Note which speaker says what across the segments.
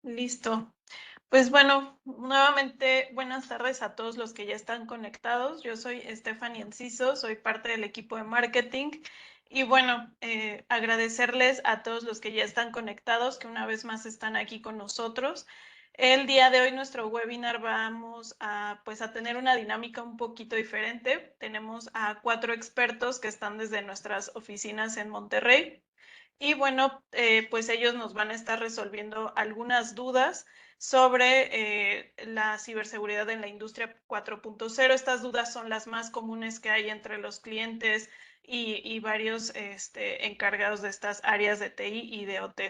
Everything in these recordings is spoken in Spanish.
Speaker 1: Listo. Pues bueno, nuevamente buenas tardes a todos los que ya están conectados. Yo soy Stephanie Enciso, soy parte del equipo de marketing y bueno, agradecerles a todos los que ya están conectados, que una vez más están aquí con nosotros. El día de hoy nuestro webinar vamos a tener una dinámica un poquito diferente. Tenemos a 4 expertos que están desde nuestras oficinas en Monterrey. Y bueno, pues ellos nos van a estar resolviendo algunas dudas sobre la ciberseguridad en la industria 4.0. Estas dudas son las más comunes que hay entre los clientes y varios encargados de estas áreas de TI y de OT.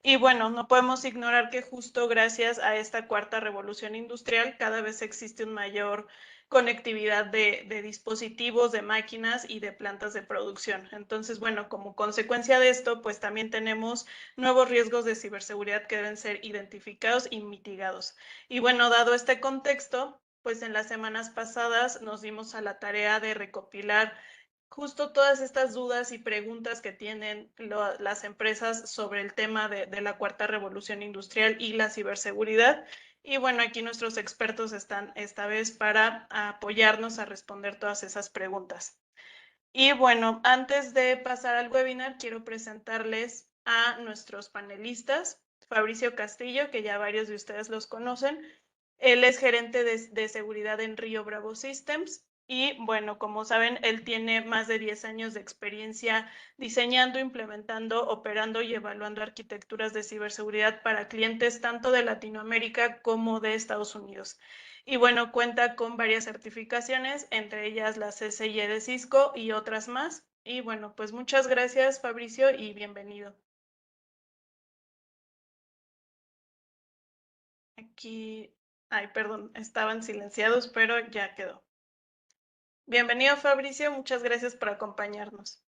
Speaker 1: Y bueno, no podemos ignorar que justo gracias a esta cuarta revolución industrial cada vez existe un mayor conectividad de dispositivos, de máquinas y de plantas de producción. Entonces, bueno, como consecuencia de esto, pues también tenemos nuevos riesgos de ciberseguridad que deben ser identificados y mitigados. Y bueno, dado este contexto, pues en las semanas pasadas nos dimos a la tarea de recopilar justo todas estas dudas y preguntas que tienen las empresas sobre el tema de la cuarta revolución industrial y la ciberseguridad. Y bueno, aquí nuestros expertos están esta vez para apoyarnos a responder todas esas preguntas. Y bueno, antes de pasar al webinar, quiero presentarles a nuestros panelistas. Fabricio Castillo, que ya varios de ustedes los conocen. Él es gerente de seguridad en Río Bravo Systems. Y bueno, como saben, él tiene más de 10 años de experiencia diseñando, implementando, operando y evaluando arquitecturas de ciberseguridad para clientes tanto de Latinoamérica como de Estados Unidos. Y bueno, cuenta con varias certificaciones, entre ellas la CCIE de Cisco y otras más. Y bueno, pues muchas gracias, Fabricio, y bienvenido. Aquí, ay, perdón, estaban silenciados, pero ya quedó. Bienvenido, Fabricio, muchas gracias por acompañarnos.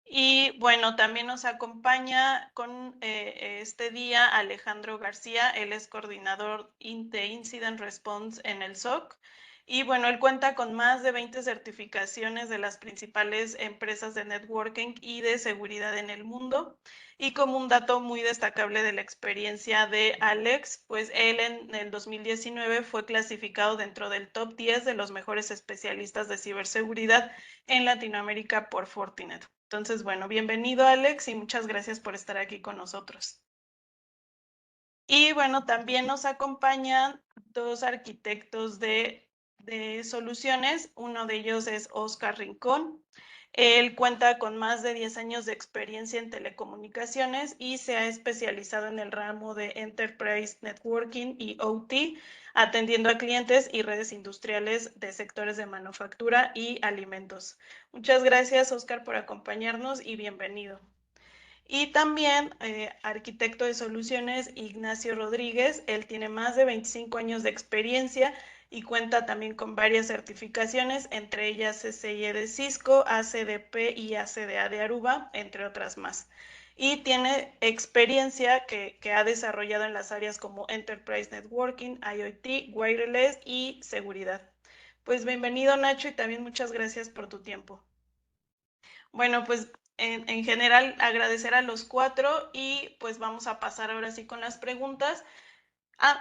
Speaker 1: Y bueno, también nos acompaña con este día Alejandro García, él es coordinador de Incident Response en el SOC. Y bueno, él cuenta con más de 20 certificaciones de las principales empresas de networking y de seguridad en el mundo. Y como un dato muy destacable de la experiencia de Alex, pues él en el 2019 fue clasificado dentro del top 10 de los mejores especialistas de ciberseguridad en Latinoamérica por Fortinet. Entonces, bueno, bienvenido Alex y muchas gracias por estar aquí con nosotros. Y bueno, también nos acompañan dos arquitectos de soluciones. Uno de ellos es Oscar Rincón. Él cuenta con más de 10 años de experiencia en telecomunicaciones y se ha especializado en el ramo de Enterprise Networking y OT, atendiendo a clientes y redes industriales de sectores de manufactura y alimentos. Muchas gracias, Oscar, por acompañarnos y bienvenido. Y también arquitecto de soluciones Ignacio Rodríguez, él tiene más de 25 años de experiencia y cuenta también con varias certificaciones, entre ellas CCIE de Cisco, ACDP y ACDA de Aruba, entre otras más. Y tiene experiencia que ha desarrollado en las áreas como Enterprise Networking, IoT, Wireless y seguridad. Pues bienvenido Nacho y también muchas gracias por tu tiempo. Bueno, pues en general agradecer a los 4 y pues vamos a pasar ahora sí con las preguntas.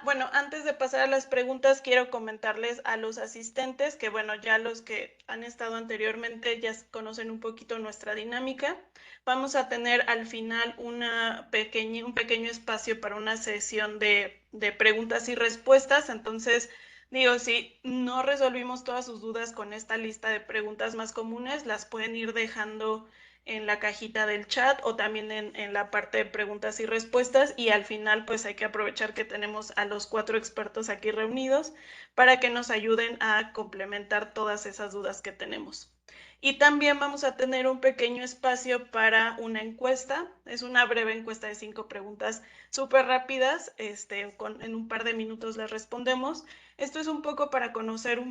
Speaker 1: Bueno, antes de pasar a las preguntas, quiero comentarles a los asistentes que, bueno, ya los que han estado anteriormente ya conocen un poquito nuestra dinámica. Vamos a tener al final un pequeño espacio para una sesión de preguntas y respuestas. Entonces, digo, si no resolvimos todas sus dudas con esta lista de preguntas más comunes, las pueden ir dejando en la cajita del chat o también en la parte de preguntas y respuestas, y al final pues hay que aprovechar que tenemos a los 4 expertos aquí reunidos para que nos ayuden a complementar todas esas dudas que tenemos. Y también vamos a tener un pequeño espacio para una encuesta. Es una breve encuesta de 5 preguntas súper rápidas, en un par de minutos les respondemos. Esto es un poco para conocer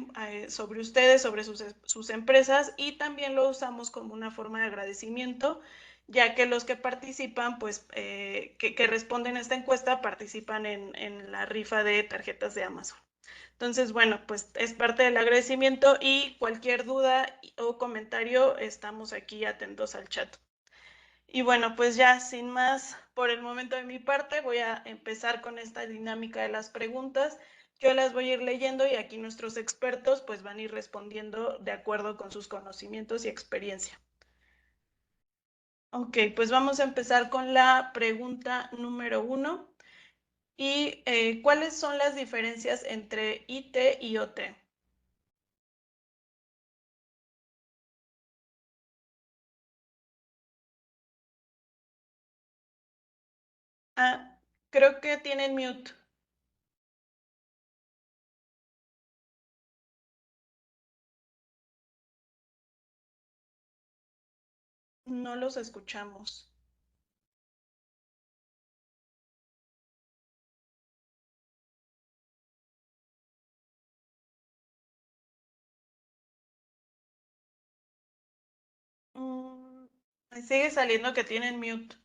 Speaker 1: sobre ustedes, sobre sus empresas, y también lo usamos como una forma de agradecimiento, ya que los que participan, pues que responden a esta encuesta, participan en la rifa de tarjetas de Amazon. Entonces, bueno, pues es parte del agradecimiento y cualquier duda o comentario, estamos aquí atentos al chat. Y bueno, pues ya sin más por el momento de mi parte, voy a empezar con esta dinámica de las preguntas. Yo las voy a ir leyendo y aquí nuestros expertos pues van a ir respondiendo de acuerdo con sus conocimientos y experiencia. Ok, pues vamos a empezar con la pregunta número 1. ¿Y cuáles son las diferencias entre IT y OT? Ah, creo que tienen mute. No los escuchamos. Me sigue saliendo que tienen mute.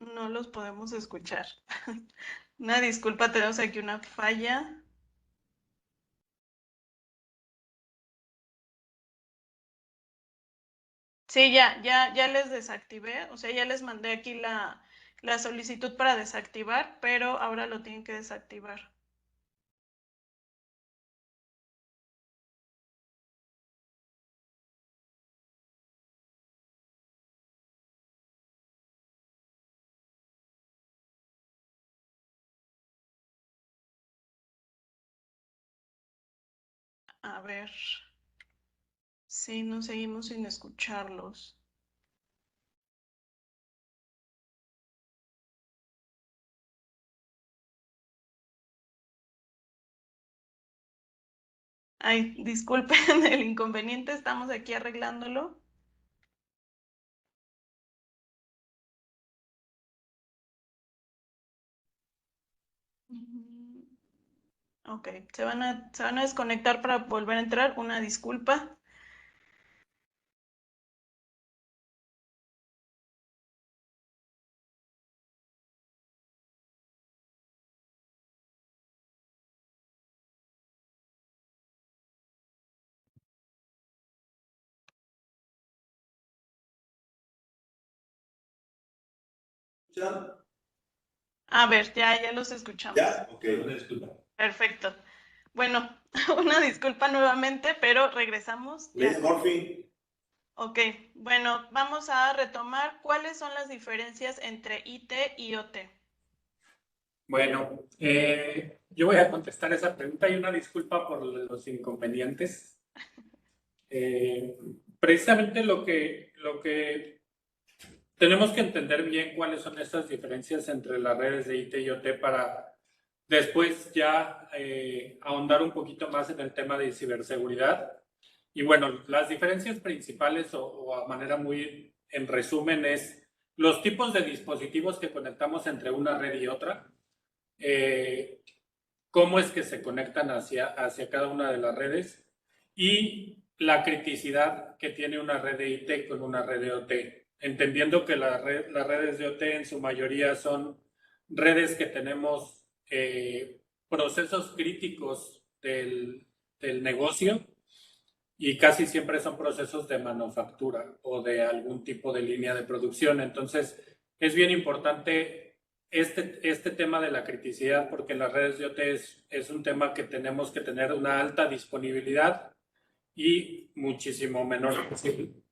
Speaker 1: No los podemos escuchar. Una disculpa, tenemos aquí una falla. Sí, ya les desactivé, o sea, ya les mandé aquí la solicitud para desactivar, pero ahora lo tienen que desactivar. A ver. Sí, no seguimos sin escucharlos. Ay, disculpen el inconveniente, estamos aquí arreglándolo. Ok, se van a desconectar para volver a entrar. Una disculpa.
Speaker 2: ¿Ya?
Speaker 1: A ver, ya los escuchamos.
Speaker 2: ¿Ya? Ok.
Speaker 1: Perfecto. Bueno, una disculpa nuevamente, pero regresamos. Ya.
Speaker 2: Lady Murphy.
Speaker 1: Ok, bueno, vamos a retomar cuáles son las diferencias entre IT y OT.
Speaker 3: Bueno, yo voy a contestar esa pregunta y una disculpa por los inconvenientes. Precisamente lo que tenemos que entender bien cuáles son estas diferencias entre las redes de IT y OT para después ya ahondar un poquito más en el tema de ciberseguridad. Y bueno, las diferencias principales o a manera muy en resumen es los tipos de dispositivos que conectamos entre una red y otra. Cómo es que se conectan hacia cada una de las redes y la criticidad que tiene una red de IT con una red de OT, entendiendo que las redes de OT en su mayoría son redes que tenemos procesos críticos del negocio y casi siempre son procesos de manufactura o de algún tipo de línea de producción. Entonces, es bien importante este tema de la criticidad, porque en las redes de OT es un tema que tenemos que tener una alta disponibilidad y muchísimo menor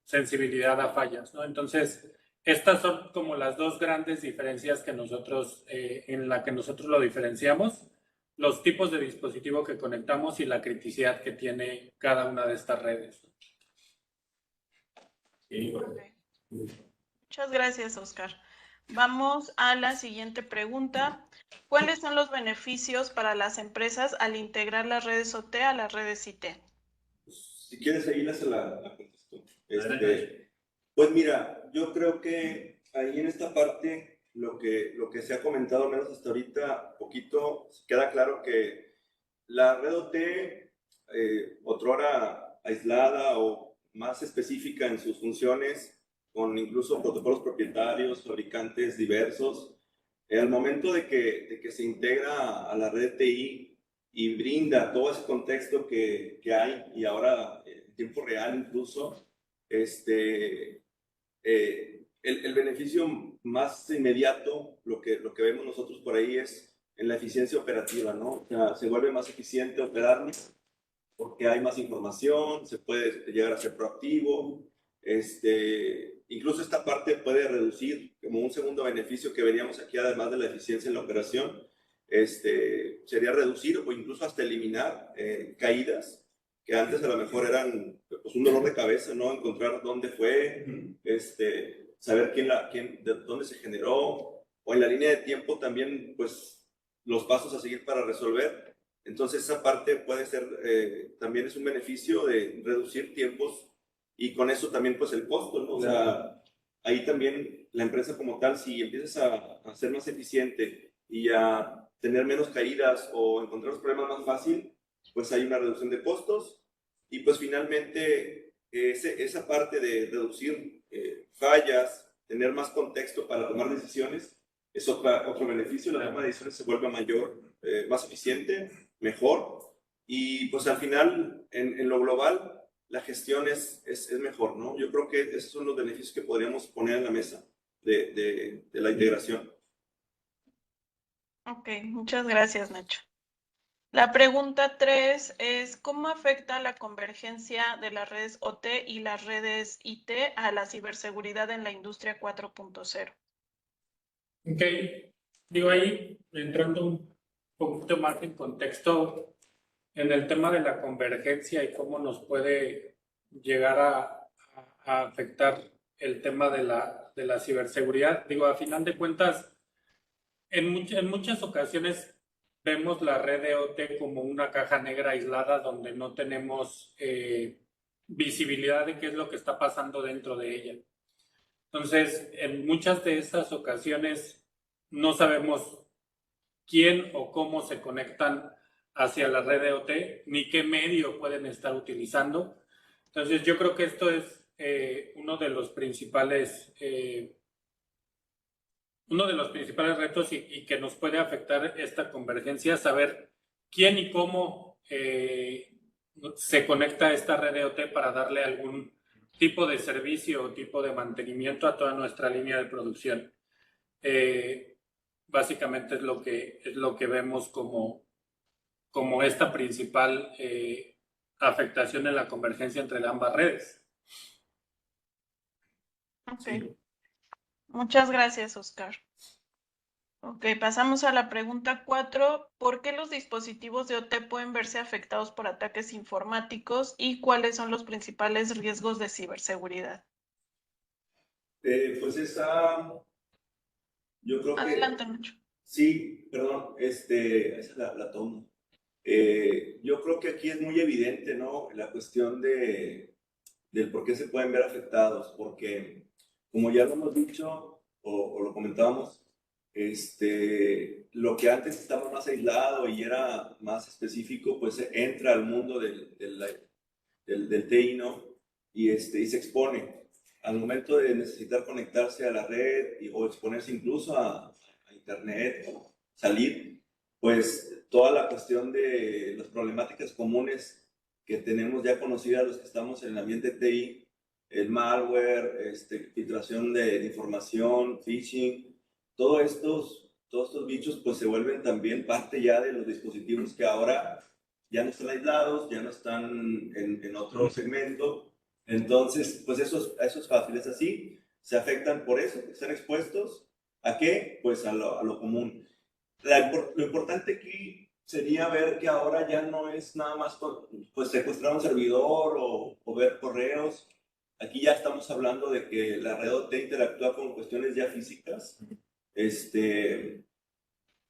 Speaker 3: sensibilidad a fallas, ¿no? Entonces, estas son como las dos grandes diferencias que nosotros, en la que nosotros lo diferenciamos, los tipos de dispositivo que conectamos y la criticidad que tiene cada una de estas redes.
Speaker 1: Okay. Muchas gracias, Oscar. Vamos a la siguiente pregunta. ¿Cuáles son los beneficios para las empresas al integrar las redes OT a las redes IT?
Speaker 2: Si quieres seguirla, se la contesto. Pues mira, yo creo que ahí en esta parte lo que se ha comentado, menos hasta ahorita, poquito, queda claro que la red OT, otrora aislada o más específica en sus funciones, con incluso protocolos propietarios, fabricantes diversos, al momento de que se integra a la red TI, y brinda todo ese contexto que hay, y ahora en tiempo real incluso, el beneficio más inmediato, lo que vemos nosotros por ahí es en la eficiencia operativa, ¿no? O sea, se vuelve más eficiente operar porque hay más información, se puede llegar a ser proactivo, incluso esta parte puede reducir, como un segundo beneficio que veríamos aquí, además de la eficiencia en la operación, sería reducir o incluso hasta eliminar caídas, que antes a lo mejor eran pues, un dolor de cabeza, ¿no? Encontrar dónde fue, saber de dónde se generó, o en la línea de tiempo también, pues, los pasos a seguir para resolver. Entonces esa parte puede ser, también es un beneficio de reducir tiempos y con eso también pues el costo, ¿no? O sea, ahí también la empresa como tal, si empiezas a ser más eficiente y a tener menos caídas o encontrar los problemas más fácil, pues hay una reducción de costos y pues finalmente esa parte de reducir fallas, tener más contexto para tomar decisiones, es otro beneficio. La toma de decisiones se vuelve mayor, más eficiente, mejor, y pues al final en lo global la gestión es mejor, ¿no? Yo creo que esos son los beneficios que podríamos poner en la mesa de la integración.
Speaker 1: Ok, muchas gracias, Nacho. La pregunta 3 es, ¿cómo afecta la convergencia de las redes OT y las redes IT a la ciberseguridad en la industria 4.0?
Speaker 3: Ok, digo ahí, entrando un poquito más en contexto en el tema de la convergencia y cómo nos puede llegar a afectar el tema de la ciberseguridad. Digo, a final de cuentas, en muchas ocasiones vemos la red de OT como una caja negra aislada donde no tenemos visibilidad de qué es lo que está pasando dentro de ella. Entonces, en muchas de estas ocasiones no sabemos quién o cómo se conectan hacia la red de OT, ni qué medio pueden estar utilizando. Entonces, yo creo que esto es uno de los principales retos y que nos puede afectar esta convergencia, saber quién y cómo se conecta a esta red de OT para darle algún tipo de servicio o tipo de mantenimiento a toda nuestra línea de producción. Básicamente es lo que vemos como esta principal afectación en la convergencia entre ambas redes.
Speaker 1: Ok,
Speaker 3: Sí.
Speaker 1: Muchas gracias, Oscar. Ok, pasamos a la pregunta 4. ¿Por qué los dispositivos de OT pueden verse afectados por ataques informáticos y cuáles son los principales riesgos de ciberseguridad?
Speaker 2: Pues yo creo
Speaker 1: Adelante,
Speaker 2: que
Speaker 1: Nacho.
Speaker 2: sí, perdón, esa la tomo. Yo creo que aquí es muy evidente, ¿no? La cuestión del por qué se pueden ver afectados, porque como ya lo hemos dicho o lo comentábamos, lo que antes estaba más aislado y era más específico, pues entra al mundo del TI, ¿no? Y se expone al momento de necesitar conectarse a la red o exponerse incluso a internet, salir, pues toda la cuestión de las problemáticas comunes que tenemos ya conocidas los que estamos en el ambiente TI, el malware, filtración de información, phishing, todos estos bichos pues se vuelven también parte ya de los dispositivos que ahora ya no están aislados, ya no están en otro segmento. Entonces, pues eso es fácil, es así. Se afectan por eso, están expuestos ¿a qué? Pues a lo común. Lo importante aquí sería ver que ahora ya no es nada más pues, secuestrar un servidor o ver correos. Aquí ya estamos hablando de que la red OT interactúa con cuestiones ya físicas.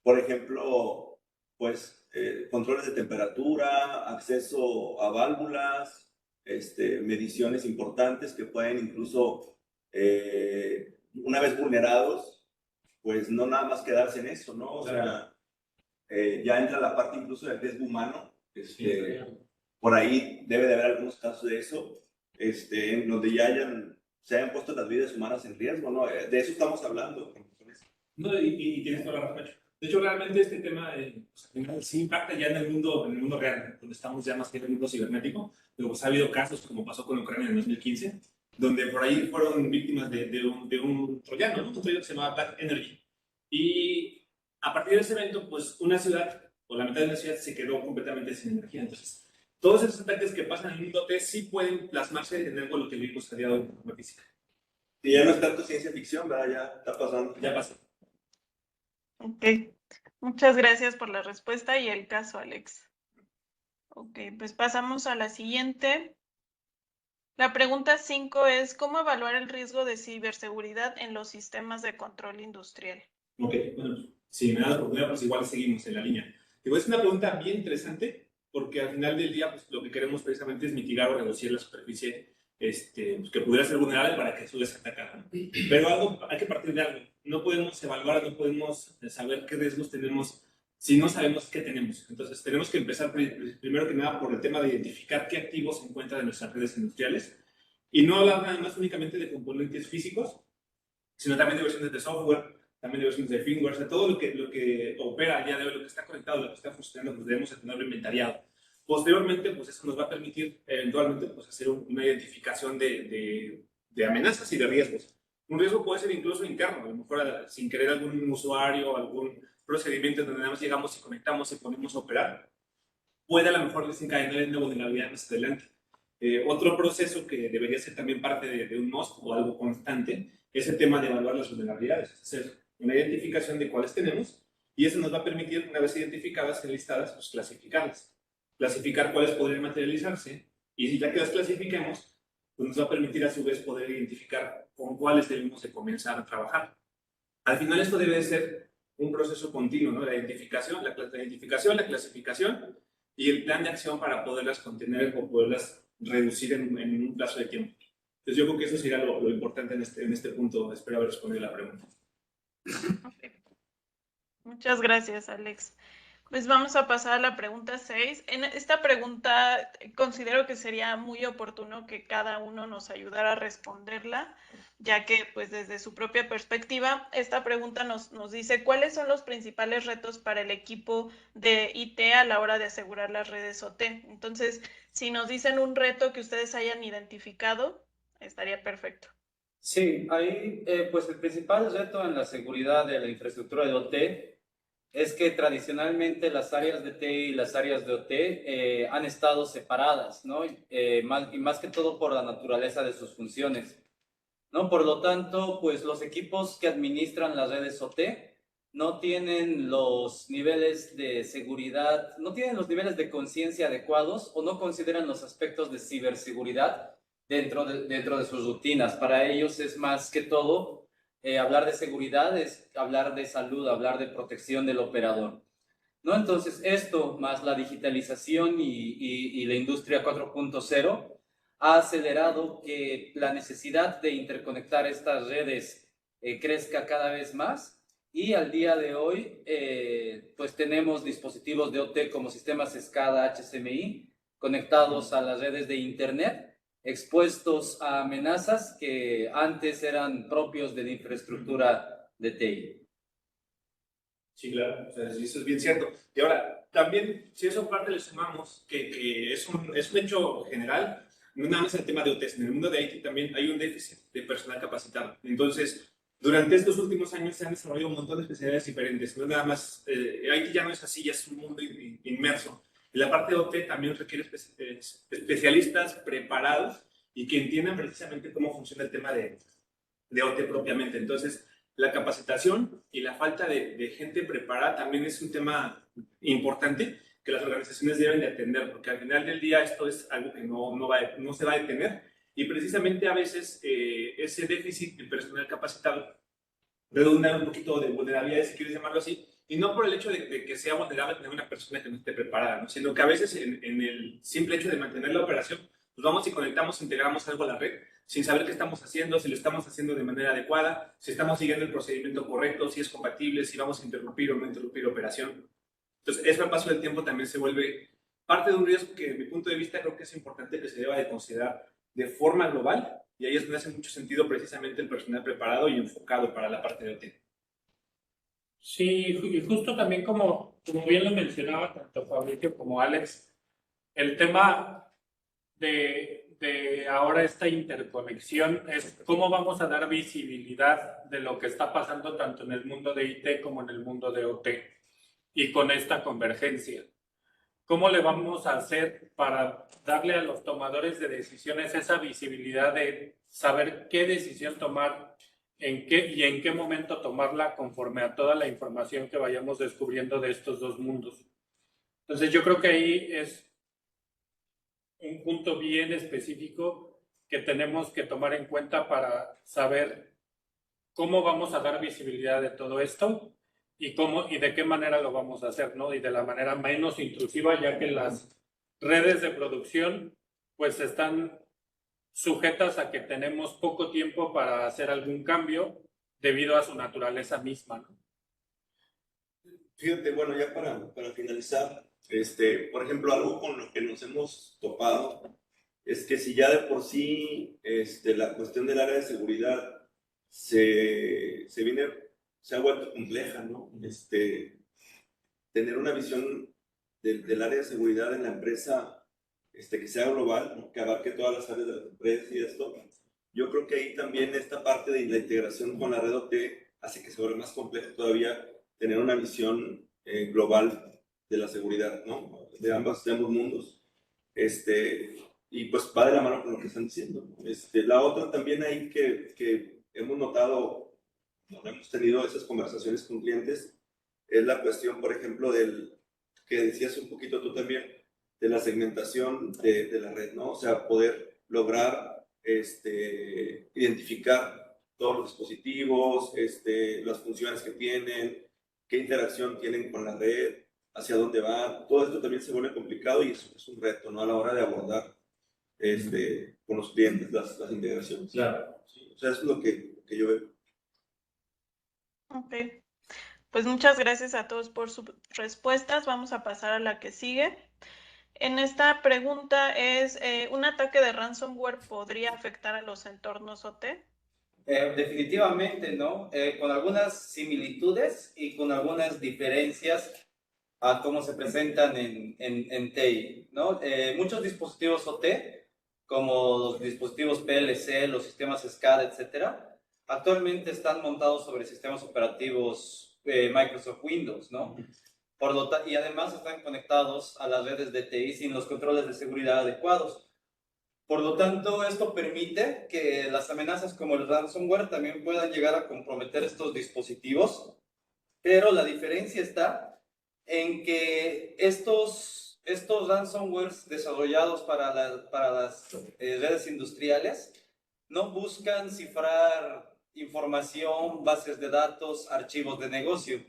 Speaker 2: Por ejemplo, pues controles de temperatura, acceso a válvulas, mediciones importantes que pueden incluso, una vez vulnerados, pues no nada más quedarse en eso, ¿no? O sea, ya entra la parte incluso del riesgo humano. Por ahí debe de haber algunos casos de eso, en donde ya se hayan puesto las vidas humanas en riesgo, ¿no? De eso estamos hablando.
Speaker 4: No, y tienes toda la razón. De hecho, realmente este tema sí impacta ya en el mundo real, donde estamos ya más que en el mundo cibernético. Pero pues ha habido casos, como pasó con Ucrania en 2015, donde por ahí fueron víctimas de un troyano, ¿no? Un troyano que se llamaba Black Energy. Y a partir de ese evento, pues una ciudad, o la mitad de una ciudad, se quedó completamente sin energía. Entonces, todos esos ataques que pasan en el mundo T sí pueden plasmarse en algo lo que vivimos a día de hoy en la física.
Speaker 2: Y ya no es tanto ciencia ficción, ¿verdad? Ya está pasando.
Speaker 4: Ya pasó.
Speaker 1: Ok, muchas gracias por la respuesta y el caso, Alex. Ok, pues pasamos a la siguiente. La pregunta 5 es, ¿cómo evaluar el riesgo de ciberseguridad en los sistemas de control industrial?
Speaker 4: Ok, bueno, si me da la oportunidad, pues igual seguimos en la línea. Digo, es una pregunta bien interesante porque al final del día pues, lo que queremos precisamente es mitigar o reducir la superficie pues, que pudiera ser vulnerable para que eso les atacara, ¿no? Pero hay que partir de algo. No podemos evaluar, no podemos saber qué riesgos tenemos si no sabemos qué tenemos. Entonces tenemos que empezar primero que nada por el tema de identificar qué activos se encuentran en nuestras redes industriales y no hablar nada más únicamente de componentes físicos, sino también de versiones de software, también de versiones de firmware, o sea, todo lo que opera al día de hoy, lo que está conectado, lo que está funcionando, pues debemos de tenerlo inventariado. Posteriormente, pues eso nos va a permitir eventualmente pues, hacer una identificación de amenazas y de riesgos. Un riesgo puede ser incluso interno, a lo mejor sin querer algún usuario, algún procedimiento donde nada más llegamos y conectamos y ponemos a operar, puede a lo mejor desencadenar una vulnerabilidad más adelante. Otro proceso que debería ser también parte de un MOST o algo constante es el tema de evaluar las vulnerabilidades, es hacer una identificación de cuáles tenemos y eso nos va a permitir, una vez identificadas y listadas, pues clasificarlas. Clasificar cuáles podrían materializarse y si ya que las clasifiquemos, pues nos va a permitir a su vez poder identificar con cuáles debemos de comenzar a trabajar. Al final esto debe de ser un proceso continuo, ¿no? La identificación, la clasificación y el plan de acción para poderlas contener o poderlas reducir en un plazo de tiempo. Entonces yo creo que eso sería lo importante en este punto. Espero haber respondido la pregunta.
Speaker 1: Okay. Muchas gracias, Alex. Pues vamos a pasar a la pregunta 6. En esta pregunta considero que sería muy oportuno que cada uno nos ayudara a responderla, ya que pues desde su propia perspectiva, esta pregunta nos dice cuáles son los principales retos para el equipo de IT a la hora de asegurar las redes OT. Entonces, si nos dicen un reto que ustedes hayan identificado, estaría perfecto.
Speaker 5: Sí, ahí pues el principal reto en la seguridad de la infraestructura de OT es que tradicionalmente las áreas de TI y las áreas de OT han estado separadas, ¿no? Más que todo por la naturaleza de sus funciones, ¿no? Por lo tanto, pues los equipos que administran las redes OT no tienen los niveles de seguridad, no tienen los niveles de conciencia adecuados o no consideran los aspectos de ciberseguridad dentro de sus rutinas. Para ellos es más que todo hablar de seguridad, es hablar de salud, hablar de protección del operador, ¿no? Entonces esto, más la digitalización y la industria 4.0, ha acelerado que la necesidad de interconectar estas redes crezca cada vez más y al día de hoy pues tenemos dispositivos de OT como sistemas SCADA, HCMI conectados a las redes de Internet, expuestos a amenazas que antes eran propios de la infraestructura de TI.
Speaker 4: Sí, claro, o sea, eso es bien cierto. Y ahora, también, si eso parte le sumamos, que es un hecho general, no nada más el tema de OTs, en el mundo de IT también hay un déficit de personal capacitado. Entonces, durante estos últimos años se han desarrollado un montón de especialidades diferentes. No nada más, IT ya no es así, ya es un mundo inmerso. Y la parte de OT también requiere especialistas preparados y que entiendan precisamente cómo funciona el tema de OT propiamente. Entonces, la capacitación y la falta de gente preparada también es un tema importante que las organizaciones deben de atender, porque al final del día esto es algo que no se va a detener y precisamente a veces ese déficit de personal capacitado redunda en un poquito de vulnerabilidad, si quieres llamarlo así, y no por el hecho de que sea vulnerable tener una persona que no esté preparada, ¿no? Sino que a veces en el simple hecho de mantener la operación, pues vamos y conectamos, integramos algo a la red, sin saber qué estamos haciendo, si lo estamos haciendo de manera adecuada, si estamos siguiendo el procedimiento correcto, si es compatible, si vamos a interrumpir o no interrumpir operación. Entonces, eso al paso del tiempo también se vuelve parte de un riesgo que, desde mi punto de vista, creo que es importante que se deba de considerar de forma global, y ahí es donde hace mucho sentido precisamente el personal preparado y enfocado para la parte de OT.
Speaker 3: Sí, y justo también como bien lo mencionaba tanto Fabricio como Alex, el tema de ahora esta interconexión es cómo vamos a dar visibilidad de lo que está pasando tanto en el mundo de IT como en el mundo de OT y con esta convergencia. ¿Cómo le vamos a hacer para darle a los tomadores de decisiones esa visibilidad de saber qué decisión tomar en qué momento tomarla conforme a toda la información que vayamos descubriendo de estos dos mundos? Entonces yo creo que ahí es un punto bien específico que tenemos que tomar en cuenta para saber cómo vamos a dar visibilidad de todo esto y cómo y de qué manera lo vamos a hacer, ¿no? Y de la manera menos intrusiva, ya que las redes de producción pues están sujetas a que tenemos poco tiempo para hacer algún cambio debido a su naturaleza misma, ¿no?
Speaker 2: Fíjate, bueno, ya para finalizar, por ejemplo, algo con lo que nos hemos topado es que si ya de por sí la cuestión del área de seguridad se ha vuelto compleja, ¿no? Tener una visión del área de seguridad en la empresa que sea global, ¿no? Que abarque todas las áreas de la empresa y esto. Yo creo que ahí también esta parte de la integración con la red OT hace que se vuelva más complejo todavía tener una visión global de la seguridad, ¿no? De ambos mundos. Y pues va de la mano con lo que están diciendo. La otra también ahí que hemos notado, no hemos tenido esas conversaciones con clientes, es la cuestión, por ejemplo, del que decías un poquito tú también, de la segmentación de la red, ¿no? O sea, poder lograr identificar todos los dispositivos, las funciones que tienen, qué interacción tienen con la red, hacia dónde van. Todo esto también se vuelve complicado y es un reto, ¿no? A la hora de abordar con los clientes las integraciones.
Speaker 4: Claro.
Speaker 2: Sí, o sea, eso es lo que yo veo.
Speaker 1: Ok. Pues muchas gracias a todos por sus respuestas. Vamos a pasar a la que sigue. En esta pregunta es, ¿un ataque de ransomware podría afectar a los entornos OT?
Speaker 5: Definitivamente, ¿no? Con algunas similitudes y con algunas diferencias a cómo se presentan en TI, ¿no? Muchos dispositivos OT, como los dispositivos PLC, los sistemas SCADA, etcétera, actualmente están montados sobre sistemas operativos Microsoft Windows, ¿no? Y además están conectados a las redes de TI sin los controles de seguridad adecuados. Por lo tanto, esto permite que las amenazas como el ransomware también puedan llegar a comprometer estos dispositivos, pero la diferencia está en que estos ransomwares desarrollados para las redes industriales no buscan cifrar información, bases de datos, archivos de negocio,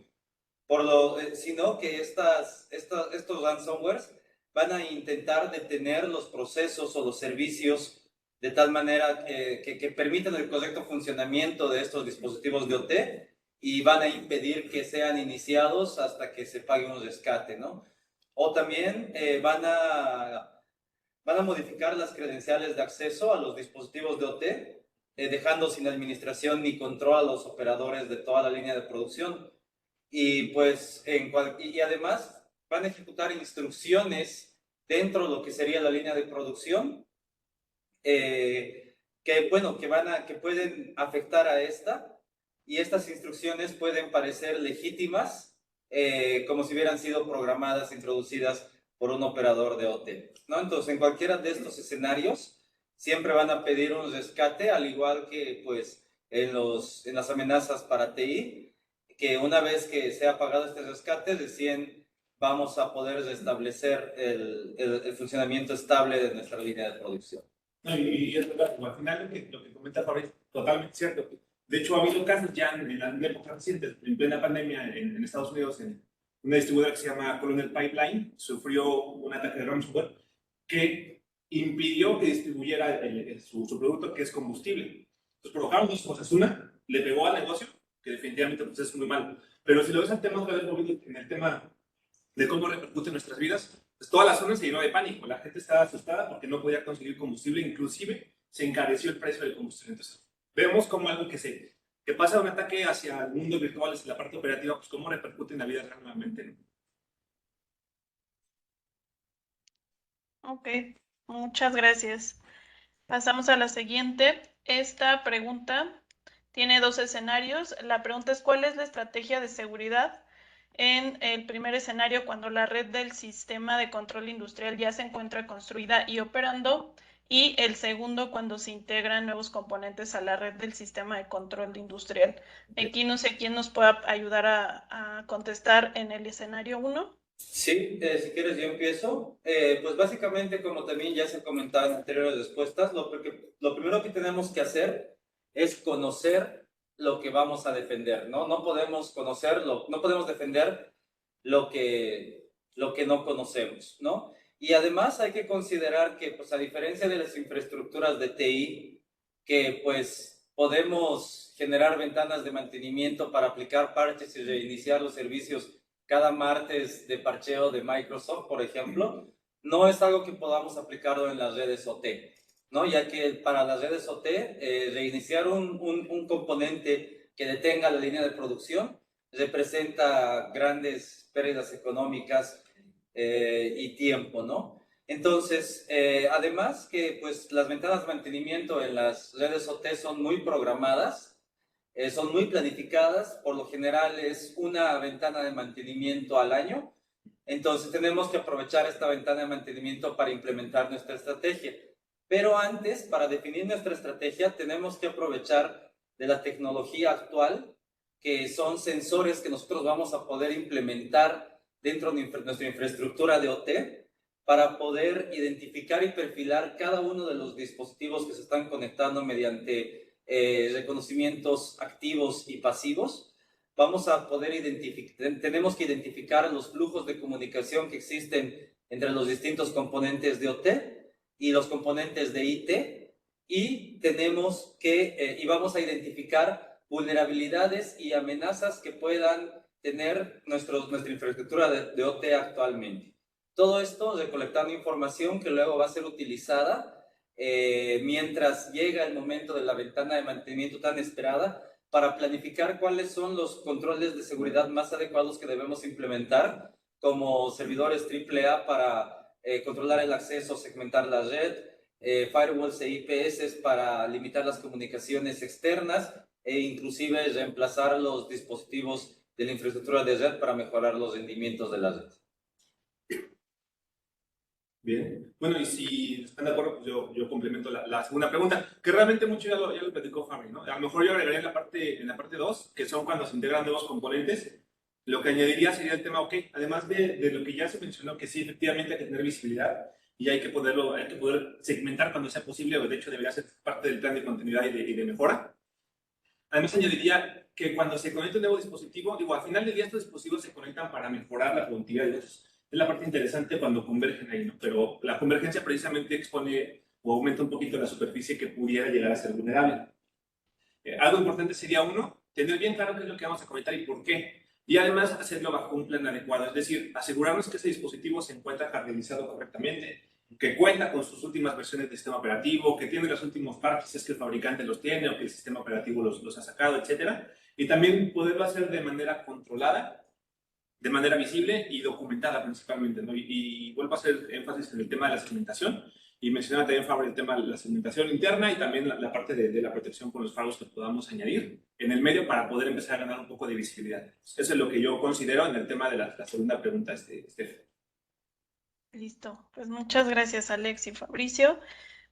Speaker 5: sino que estos ransomwares van a intentar detener los procesos o los servicios de tal manera que permitan el correcto funcionamiento de estos dispositivos de OT y van a impedir que sean iniciados hasta que se pague un rescate, ¿no? O también van a modificar las credenciales de acceso a los dispositivos de OT, dejando sin administración ni control a los operadores de toda la línea de producción. Y pues, y además van a ejecutar instrucciones dentro de lo que sería la línea de producción, que pueden afectar a esta, y estas instrucciones pueden parecer legítimas, como si hubieran sido programadas, introducidas por un operador de OT, ¿no? Entonces, en cualquiera de estos escenarios, siempre van a pedir un rescate, al igual que pues en las amenazas para TI, que una vez que sea pagado este rescate, recién vamos a poder restablecer el funcionamiento estable de nuestra línea de producción.
Speaker 4: No, y es verdad, al final lo que comenta Fabriz, totalmente cierto. De hecho, ha habido casos ya en la época reciente, en plena pandemia en Estados Unidos, en una distribuidora que se llama Colonial Pipeline, sufrió un ataque de ransomware que impidió que distribuyera su producto, que es combustible. Entonces provocaron dos cosas. Una, le pegó al negocio, que definitivamente pues, es muy malo. Pero si lo ves al tema otra vez, en el tema de cómo repercute en nuestras vidas, pues toda la zona se llenó de pánico. La gente estaba asustada porque no podía conseguir combustible, inclusive se encareció el precio del combustible. Entonces, vemos como algo que se que pasa un ataque hacia el mundo virtual, hacia la parte operativa, pues cómo repercute en la vida realmente, ¿no?
Speaker 1: Ok, muchas gracias. Pasamos a la siguiente. Esta pregunta tiene dos escenarios. La pregunta es: ¿cuál es la estrategia de seguridad en el primer escenario cuando la red del sistema de control industrial ya se encuentra construida y operando? Y el segundo, cuando se integran nuevos componentes a la red del sistema de control industrial. Aquí no sé quién nos pueda ayudar a contestar en el escenario 1.
Speaker 5: Sí, si quieres yo empiezo. Pues básicamente, como también ya se comentaba en anteriores respuestas, lo primero que tenemos que hacer es conocer lo que vamos a defender, ¿no? No podemos conocerlo, no podemos defender lo que no conocemos, ¿no? Y además hay que considerar que, pues a diferencia de las infraestructuras de TI, que pues podemos generar ventanas de mantenimiento para aplicar parches y reiniciar los servicios cada martes de parcheo de Microsoft, por ejemplo, no es algo que podamos aplicarlo en las redes OT, ¿no? Ya que para las redes OT, reiniciar un componente que detenga la línea de producción representa grandes pérdidas económicas y tiempo, ¿no? Entonces, además que pues las ventanas de mantenimiento en las redes OT son muy programadas, son muy planificadas, por lo general es una ventana de mantenimiento al año, entonces tenemos que aprovechar esta ventana de mantenimiento para implementar nuestra estrategia. Pero antes, para definir nuestra estrategia, tenemos que aprovechar de la tecnología actual, que son sensores que nosotros vamos a poder implementar dentro de nuestra infraestructura de OT, para poder identificar y perfilar cada uno de los dispositivos que se están conectando mediante reconocimientos activos y pasivos. Vamos a poder tenemos que identificar los flujos de comunicación que existen entre los distintos componentes de OT y los componentes de IT, y tenemos que, y vamos a identificar vulnerabilidades y amenazas que puedan tener nuestra infraestructura de OT actualmente. Todo esto recolectando información que luego va a ser utilizada mientras llega el momento de la ventana de mantenimiento tan esperada, para planificar cuáles son los controles de seguridad más adecuados que debemos implementar, como servidores AAA para controlar el acceso, segmentar la red, firewalls e IPS para limitar las comunicaciones externas, e inclusive reemplazar los dispositivos de la infraestructura de red para mejorar los rendimientos de la red.
Speaker 4: Bien, bueno, y si están de acuerdo, pues yo complemento la segunda pregunta, que realmente mucho ya lo platicó Fabri, ¿no? A lo mejor yo agregaría en la parte 2, que son cuando se integran nuevos componentes. Lo que añadiría sería el tema, ok, además de lo que ya se mencionó, que sí, efectivamente hay que tener visibilidad y hay que poder segmentar cuando sea posible, o de hecho debería ser parte del plan de continuidad y de mejora. Además añadiría que cuando se conecta un nuevo dispositivo, digo, al final del día estos dispositivos se conectan para mejorar la productividad de ellos. Es la parte interesante cuando convergen ahí, ¿no? Pero la convergencia precisamente expone o aumenta un poquito la superficie que pudiera llegar a ser vulnerable. Algo importante sería, uno, tener bien claro qué es lo que vamos a conectar y por qué. Y además hacerlo bajo un plan adecuado, es decir, asegurarnos que ese dispositivo se encuentra caracterizado correctamente, que cuenta con sus últimas versiones de sistema operativo, que tiene los últimos parches, si es que el fabricante los tiene o que el sistema operativo los ha sacado, etc. Y también poderlo hacer de manera controlada, de manera visible y documentada principalmente, ¿no? Y vuelvo a hacer énfasis en el tema de la segmentación, y mencionaba también, Fabio, el tema de la segmentación interna y también la parte de la protección con los firewalls que podamos añadir en el medio para poder empezar a ganar un poco de visibilidad. Eso es lo que yo considero en el tema de la segunda pregunta, Steph.
Speaker 1: Listo, pues muchas gracias, Alex y Fabricio.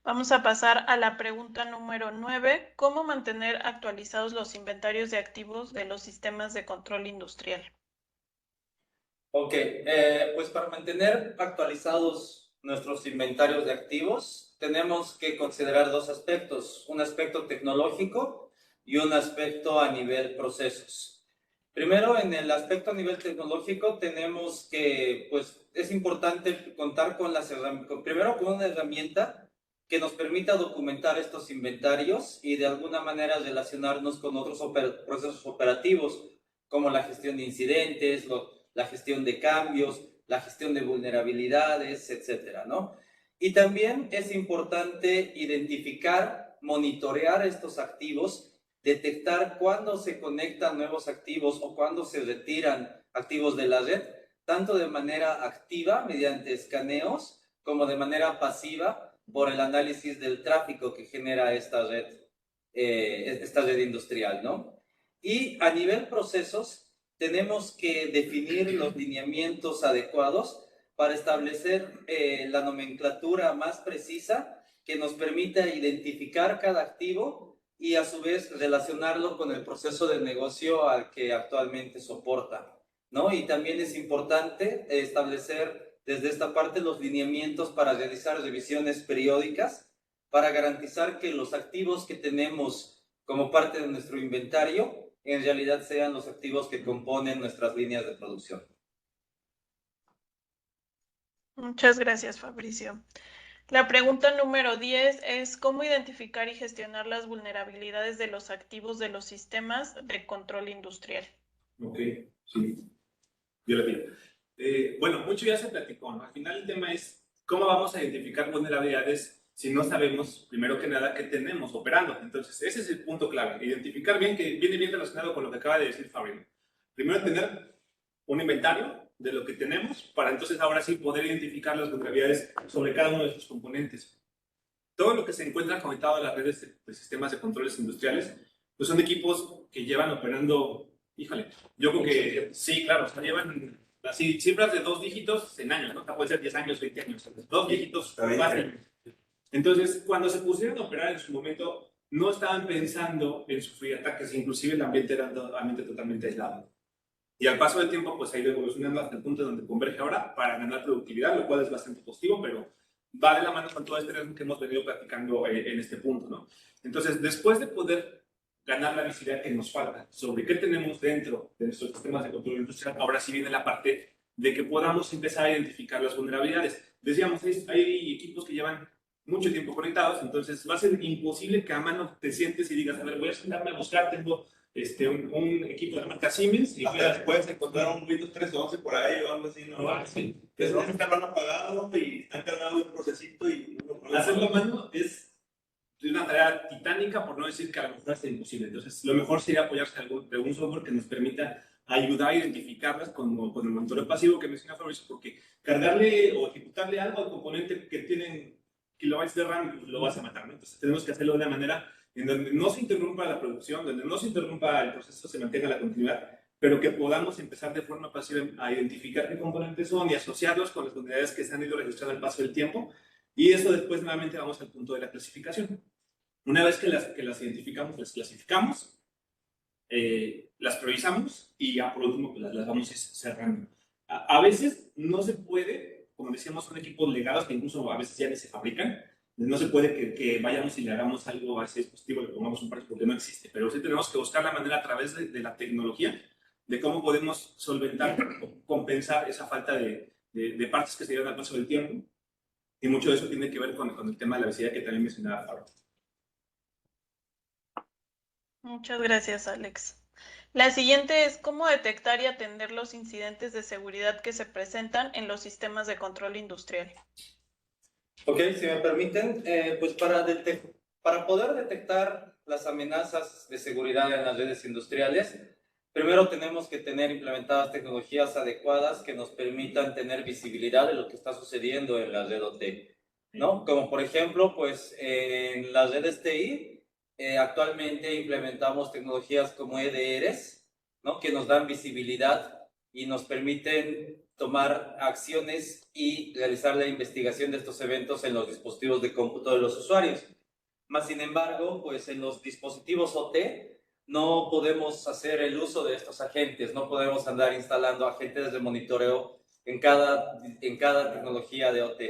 Speaker 1: Vamos a pasar a la pregunta número 9. ¿Cómo mantener actualizados los inventarios de activos de los sistemas de control industrial?
Speaker 5: Ok, pues para mantener actualizados nuestros inventarios de activos, tenemos que considerar dos aspectos: un aspecto tecnológico y un aspecto a nivel procesos. Primero, en el aspecto a nivel tecnológico, tenemos que, pues, es importante contar con primero con una herramienta que nos permita documentar estos inventarios y de alguna manera relacionarnos con otros procesos operativos, como la gestión de incidentes, la gestión de cambios, la gestión de vulnerabilidades, etcétera, ¿no? Y también es importante identificar, monitorear estos activos detectar cuándo se conectan nuevos activos o cuándo se retiran activos de la red, tanto de manera activa mediante escaneos como de manera pasiva por el análisis del tráfico que genera esta red industrial, ¿no? Y a nivel procesos, tenemos que definir los lineamientos adecuados para establecer la nomenclatura más precisa que nos permita identificar cada activo y a su vez relacionarlo con el proceso de negocio al que actualmente soporta, ¿no? Y también es importante establecer desde esta parte los lineamientos para realizar revisiones periódicas para garantizar que los activos que tenemos como parte de nuestro inventario en realidad sean los activos que componen nuestras líneas de producción.
Speaker 1: Muchas gracias, Fabricio. La pregunta número 10 es ¿cómo identificar y gestionar las vulnerabilidades de los activos de los sistemas de control industrial?
Speaker 4: Ok, sí, yo lo pido. Bueno, mucho ya se platicó, ¿no? Al final el tema es cómo vamos a identificar vulnerabilidades si no sabemos, primero que nada, qué tenemos operando. Entonces, ese es el punto clave. Identificar bien, que viene bien relacionado con lo que acaba de decir Fabio. Primero, tener un inventario de lo que tenemos para entonces ahora sí poder identificar las vulnerabilidades sobre cada uno de estos componentes. Todo lo que se encuentra conectado a las redes de sistemas de controles industriales, pues son equipos que llevan operando, híjole, yo creo que sí, claro, o sea, llevan así cifras de 2 dígitos en años, ¿no? Puede ser 10 años, 20 años, 2 dígitos fácil. Entonces, cuando se pusieron a operar en su momento, no estaban pensando en sufrir ataques, inclusive el ambiente era totalmente aislado. Y al paso del tiempo, pues ha ido evolucionando hasta el punto donde converge ahora para ganar productividad, lo cual es bastante positivo, pero va de la mano con todo este riesgo que hemos venido platicando en este punto, ¿no? Entonces, después de poder ganar la visibilidad que nos falta sobre qué tenemos dentro de nuestros sistemas de control industrial, ahora sí viene la parte de que podamos empezar a identificar las vulnerabilidades. Decíamos, hay equipos que llevan mucho tiempo conectados, entonces va a ser imposible que a mano te sientes y digas, a ver, voy a sentarme a buscar, tengo un equipo de la marca Siemens y
Speaker 2: puedes encontrar un Windows 3.11 por ahí o algo así, ¿no?
Speaker 4: Sí.
Speaker 2: Que lo han apagado y están cargando un procesito y
Speaker 4: hacerlo a mano es una tarea titánica, por no decir que a lo mejor es imposible. Entonces, lo mejor sería apoyarse de un software que nos permita ayudar a identificarlas con el monitoreo pasivo que menciona Fabricio, porque cargarle o ejecutarle algo al componente que tienen kilobytes de RAM lo vas a matar, ¿no? Entonces, tenemos que hacerlo de una manera en donde no se interrumpa la producción, donde no se interrumpa el proceso, se mantenga la continuidad, pero que podamos empezar de forma pasiva a identificar qué componentes son y asociarlos con las unidades que se han ido registrando al paso del tiempo. Y eso después nuevamente vamos al punto de la clasificación. Una vez que las identificamos, las clasificamos, las priorizamos y ya por último pues las vamos cerrando. A veces no se puede, como decíamos, son equipos legados que incluso a veces ya ni se fabrican. No se puede que vayamos y le hagamos algo a ese dispositivo, le pongamos un parche porque no existe, pero sí tenemos que buscar la manera a través de la tecnología de cómo podemos solventar o compensar esa falta de partes que se dieron al paso del tiempo. Y mucho de eso tiene que ver con el tema de la visibilidad que también mencionaba Fabio.
Speaker 1: Muchas gracias, Alex. La siguiente es ¿cómo detectar y atender los incidentes de seguridad que se presentan en los sistemas de control industrial?
Speaker 5: Ok, si me permiten, pues para poder detectar las amenazas de seguridad en las redes industriales, primero tenemos que tener implementadas tecnologías adecuadas que nos permitan tener visibilidad de lo que está sucediendo en la red OT, ¿no? Como por ejemplo, pues en las redes TI, actualmente implementamos tecnologías como EDRs, ¿no? Que nos dan visibilidad y nos permiten tomar acciones y realizar la investigación de estos eventos en los dispositivos de cómputo de los usuarios. Más sin embargo, pues en los dispositivos OT no podemos hacer el uso de estos agentes, no podemos andar instalando agentes de monitoreo en cada tecnología de OT.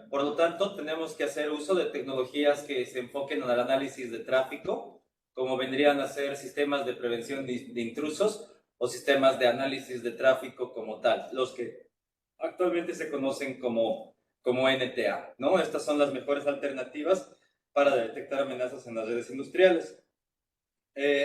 Speaker 5: Por lo tanto, tenemos que hacer uso de tecnologías que se enfoquen en el análisis de tráfico, como vendrían a ser sistemas de prevención de intrusos o sistemas de análisis de tráfico como tal, los que actualmente se conocen como NTA, ¿no? Estas son las mejores alternativas para detectar amenazas en las redes industriales.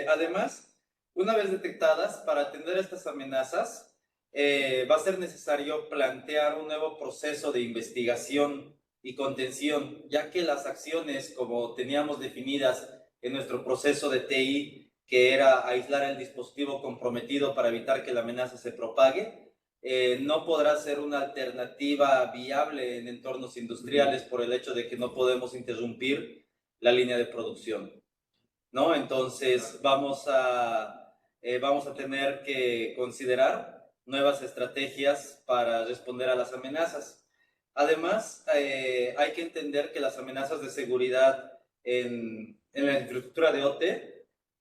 Speaker 5: Además, una vez detectadas, para atender estas amenazas, va a ser necesario plantear un nuevo proceso de investigación y contención, ya que las acciones, como teníamos definidas en nuestro proceso de TI, que era aislar el dispositivo comprometido para evitar que la amenaza se propague, no podrá ser una alternativa viable en entornos industriales por el hecho de que no podemos interrumpir la línea de producción, ¿no? Entonces vamos a tener que considerar nuevas estrategias para responder a las amenazas. Además, hay que entender que las amenazas de seguridad en la infraestructura de OT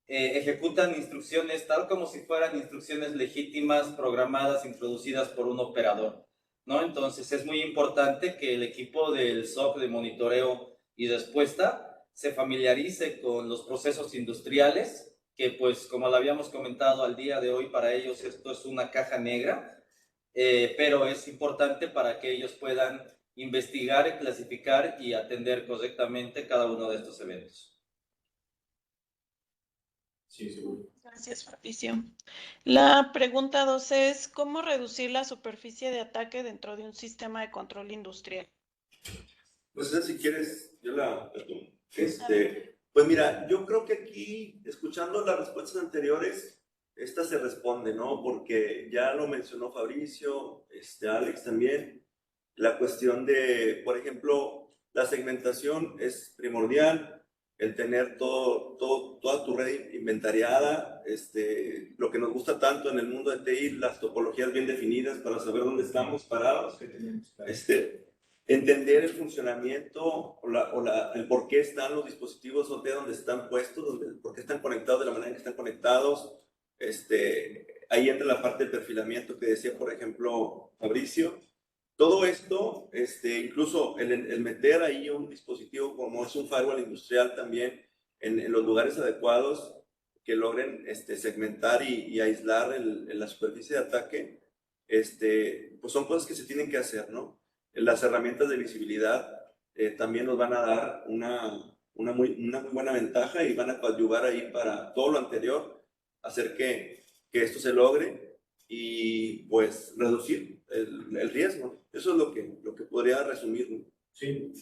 Speaker 5: ejecutan instrucciones tal como si fueran instrucciones legítimas, programadas, introducidas por un operador, ¿no? Entonces es muy importante que el equipo del SOC de monitoreo y respuesta se familiarice con los procesos industriales, que pues como lo habíamos comentado al día de hoy, para ellos esto es una caja negra, pero es importante para que ellos puedan investigar, clasificar y atender correctamente cada uno de estos eventos.
Speaker 4: Sí, seguro.
Speaker 1: Gracias, Fabricio. La pregunta 12 es, ¿cómo reducir la superficie de ataque dentro de un sistema de control industrial?
Speaker 2: Pues si quieres, yo la tomo. Pues mira, yo creo que aquí, escuchando las respuestas anteriores, esta se responde, ¿no? Porque ya lo mencionó Fabricio, Alex también, la cuestión de, por ejemplo, la segmentación es primordial, el tener toda tu red inventariada, lo que nos gusta tanto en el mundo de TI, las topologías bien definidas para saber dónde estamos parados, entender el funcionamiento el por qué están los dispositivos OT donde están puestos, por qué están conectados de la manera en que están conectados. Ahí entra la parte del perfilamiento que decía, por ejemplo, Fabricio. Todo esto, incluso el meter ahí un dispositivo como es un firewall industrial también en los lugares adecuados que logren segmentar y aislar la superficie de ataque, pues son cosas que se tienen que hacer, ¿no? Las herramientas de visibilidad también nos van a dar una muy buena ventaja y van a coadyuvar ahí para todo lo anterior, hacer que esto se logre y pues reducir el riesgo. Eso es lo que podría resumir, ¿no?
Speaker 4: Sí.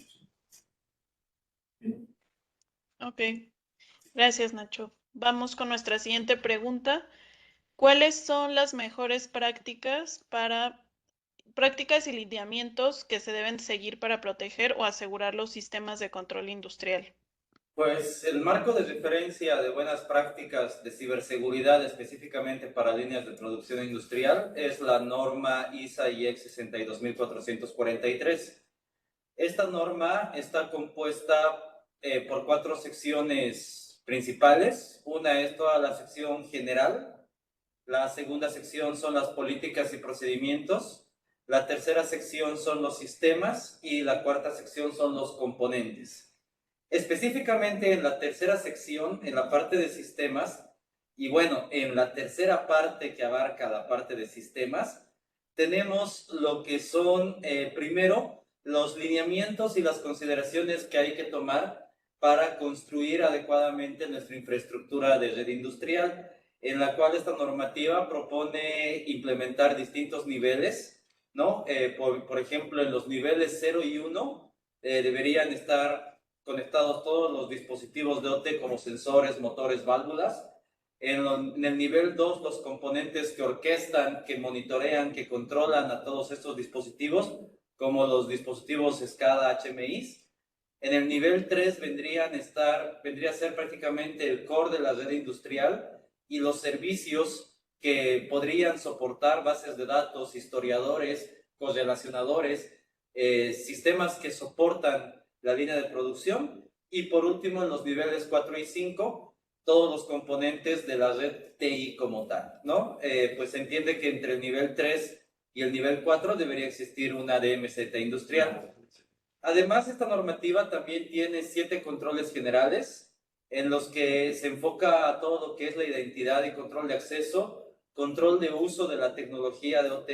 Speaker 1: Ok, gracias, Nacho. Vamos con nuestra siguiente pregunta. ¿Cuáles son las mejores prácticas y lineamientos que se deben seguir para proteger o asegurar los sistemas de control industrial?
Speaker 5: Pues el marco de referencia de buenas prácticas de ciberseguridad específicamente para líneas de producción industrial es la norma ISA IEC 62443. Esta norma está compuesta por 4 secciones principales. Una es toda la sección general. La segunda sección son las políticas y procedimientos. La tercera sección son los sistemas y la cuarta sección son los componentes. Específicamente en la tercera sección, en la parte de sistemas, y bueno, en la tercera parte que abarca la parte de sistemas, tenemos lo que son, primero, los lineamientos y las consideraciones que hay que tomar para construir adecuadamente nuestra infraestructura de red industrial, en la cual esta normativa propone implementar distintos niveles, ¿no? Por ejemplo, en los niveles 0 y 1 deberían estar conectados todos los dispositivos de OT como sensores, motores, válvulas. En el nivel 2, los componentes que orquestan, que monitorean, que controlan a todos estos dispositivos, como los dispositivos SCADA, HMIs. En el nivel 3 vendría a ser prácticamente el core de la red industrial y los servicios que podrían soportar bases de datos, historiadores, correlacionadores, sistemas que soportan la línea de producción, y por último en los niveles 4 y 5 todos los componentes de la red TI como tal, ¿no? Pues se entiende que entre el nivel 3 y el nivel 4 debería existir una DMZ industrial. Además, esta normativa también tiene 7 controles generales en los que se enfoca a todo lo que es la identidad y control de acceso, control de uso de la tecnología de OT,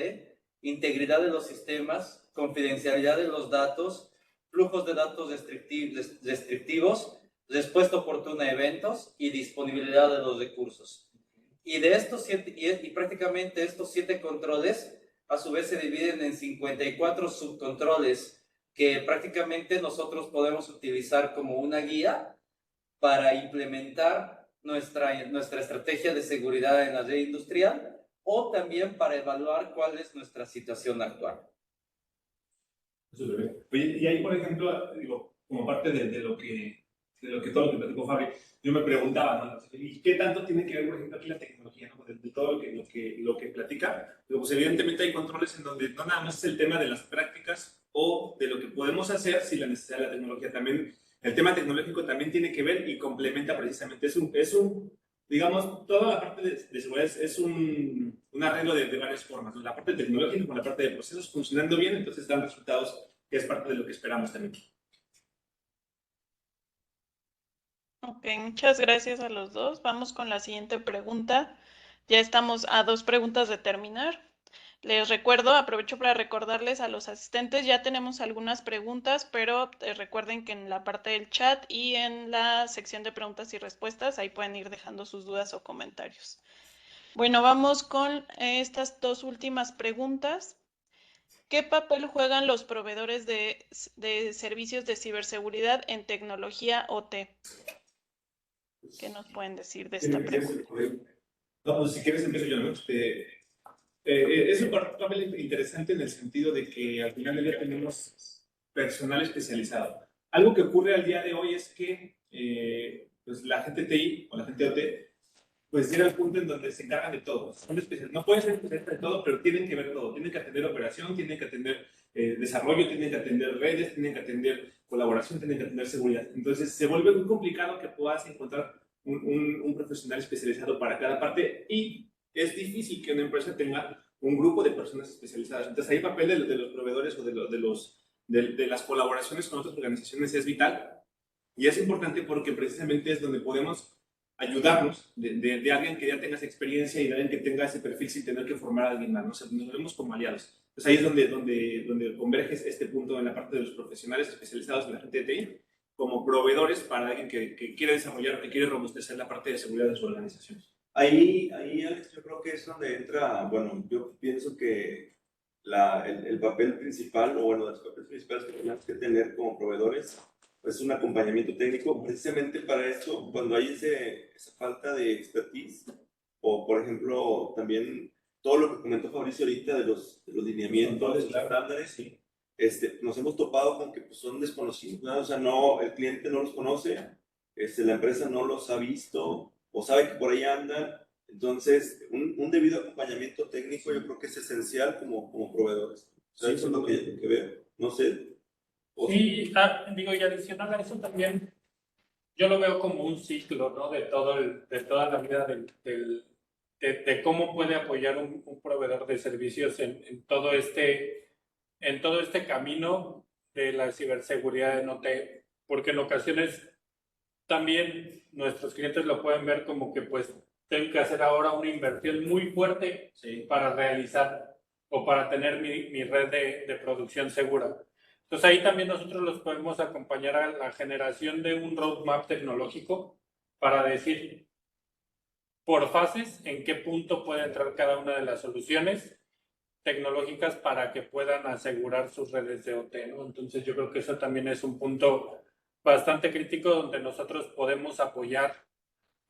Speaker 5: integridad de los sistemas, confidencialidad de los datos, flujos de datos restrictivos, respuesta oportuna a eventos y disponibilidad de los recursos. Y de estos 7, y prácticamente estos 7 controles, a su vez se dividen en 54 subcontroles que prácticamente nosotros podemos utilizar como una guía para implementar nuestra estrategia de seguridad en la red industrial o también para evaluar cuál es nuestra situación actual.
Speaker 4: Oye, y ahí, por ejemplo, digo, como parte de lo que todo lo que platicó Fabi, yo me preguntaba, ¿no? ¿Y qué tanto tiene que ver, por ejemplo, aquí la tecnología, ¿no? De todo lo que platica? Pero, pues evidentemente hay controles en donde no nada más es el tema de las prácticas o de lo que podemos hacer sin la necesidad de la tecnología. También el tema tecnológico también tiene que ver y complementa precisamente. Es un digamos, toda la parte de seguridad es un arreglo de varias formas, ¿no? La parte tecnológica con la parte de procesos funcionando bien, entonces dan resultados que es parte de lo que esperamos también.
Speaker 1: Ok, muchas gracias a los dos. Vamos con la siguiente pregunta. Ya estamos a 2 preguntas de terminar. Les recuerdo, aprovecho para recordarles a los asistentes, ya tenemos algunas preguntas, pero recuerden que en la parte del chat y en la sección de preguntas y respuestas, ahí pueden ir dejando sus dudas o comentarios. Bueno, vamos con estas 2 últimas preguntas. ¿Qué papel juegan los proveedores de servicios de ciberseguridad en tecnología OT? ¿Qué nos pueden decir de esta pregunta?
Speaker 4: No, pues si quieres empiezo yo, ¿no? Es un papel interesante en el sentido de que al final del día tenemos personal especializado. Algo que ocurre al día de hoy es que pues la gente TI o la gente OT pues llega al punto en donde se encargan de todo. Son especialistas. No pueden ser especialistas de todo, pero tienen que ver todo. Tienen que atender operación, tienen que atender desarrollo, tienen que atender redes, tienen que atender colaboración, tienen que atender seguridad. Entonces se vuelve muy complicado que puedas encontrar un profesional especializado para cada parte y es difícil que una empresa tenga un grupo de personas especializadas. Entonces, ahí el papel de los proveedores o de las colaboraciones con otras organizaciones es vital y es importante porque precisamente es donde podemos ayudarnos de alguien que ya tenga esa experiencia y de alguien que tenga ese perfil sin tener que formar a alguien más. Nos vemos como aliados. Entonces, ahí es donde converge este punto en la parte de los profesionales especializados en la gente de TI como proveedores para alguien que quiere desarrollar, que quiere robustecer la parte de seguridad de su organización.
Speaker 2: Ahí, Alex, yo creo que es donde entra, bueno, yo pienso que el papel principal, o bueno, los papeles principales que tenemos que tener como proveedores, pues un acompañamiento técnico, precisamente para eso, cuando hay esa falta de expertise, o por ejemplo, también todo lo que comentó Fabricio ahorita de los lineamientos, los estándares, sí. Nos hemos topado con que pues, son desconocidos, ¿no? O sea, no, el cliente no los conoce, la empresa no los ha visto, o sabe que por ahí andan. Entonces, un debido acompañamiento técnico yo creo que es esencial como proveedores. O sea, sí, eso es lo que veo. No sé.
Speaker 3: Sí, digo, y adicional a eso también, yo lo veo como un ciclo, ¿no? De toda la vida de cómo puede apoyar un proveedor de servicios en todo este camino de la ciberseguridad en OT, porque en ocasiones también nuestros clientes lo pueden ver como que pues tengo que hacer ahora una inversión muy fuerte para realizar o para tener mi red de producción segura. Entonces ahí también nosotros los podemos acompañar a la generación de un roadmap tecnológico para decir por fases en qué punto puede entrar cada una de las soluciones tecnológicas para que puedan asegurar sus redes de OT, ¿no? Entonces yo creo que eso también es un punto bastante crítico donde nosotros podemos apoyar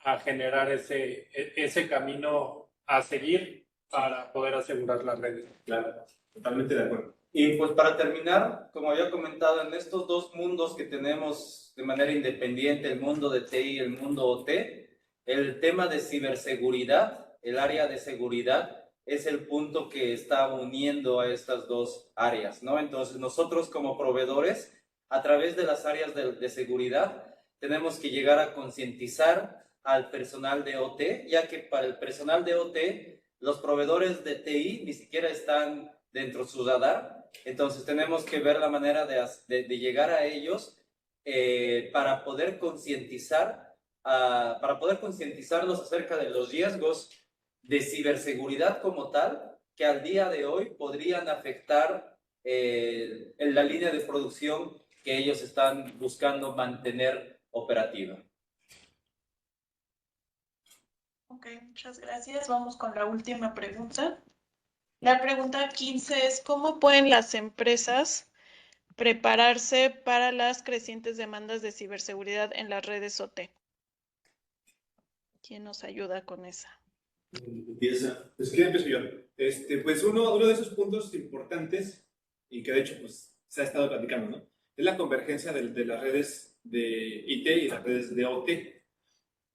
Speaker 3: a generar ese camino a seguir para poder asegurar las redes.
Speaker 4: Claro, totalmente de acuerdo.
Speaker 5: Y pues para terminar, como había comentado, en estos 2 mundos que tenemos de manera independiente, el mundo de TI y el mundo OT, el tema de ciberseguridad, el área de seguridad, es el punto que está uniendo a estas 2 áreas, ¿no? Entonces nosotros como proveedores, a través de las áreas de seguridad, tenemos que llegar a concientizar al personal de OT, ya que para el personal de OT, los proveedores de TI ni siquiera están dentro de su radar. Entonces tenemos que ver la manera de llegar a ellos para poder concientizarlos acerca de los riesgos de ciberseguridad como tal, que al día de hoy podrían afectar en la línea de producción que ellos están buscando mantener operativa.
Speaker 1: Ok, muchas gracias. Vamos con la última pregunta. La pregunta 15 es, ¿cómo pueden las empresas prepararse para las crecientes demandas de ciberseguridad en las redes OT? ¿Quién nos ayuda con esa?
Speaker 2: Empieza.
Speaker 4: Pues ¿qué empiezo yo? Pues uno de esos puntos importantes, y que de hecho pues, se ha estado platicando, ¿no? Es la convergencia de las redes de IT y las redes de OT.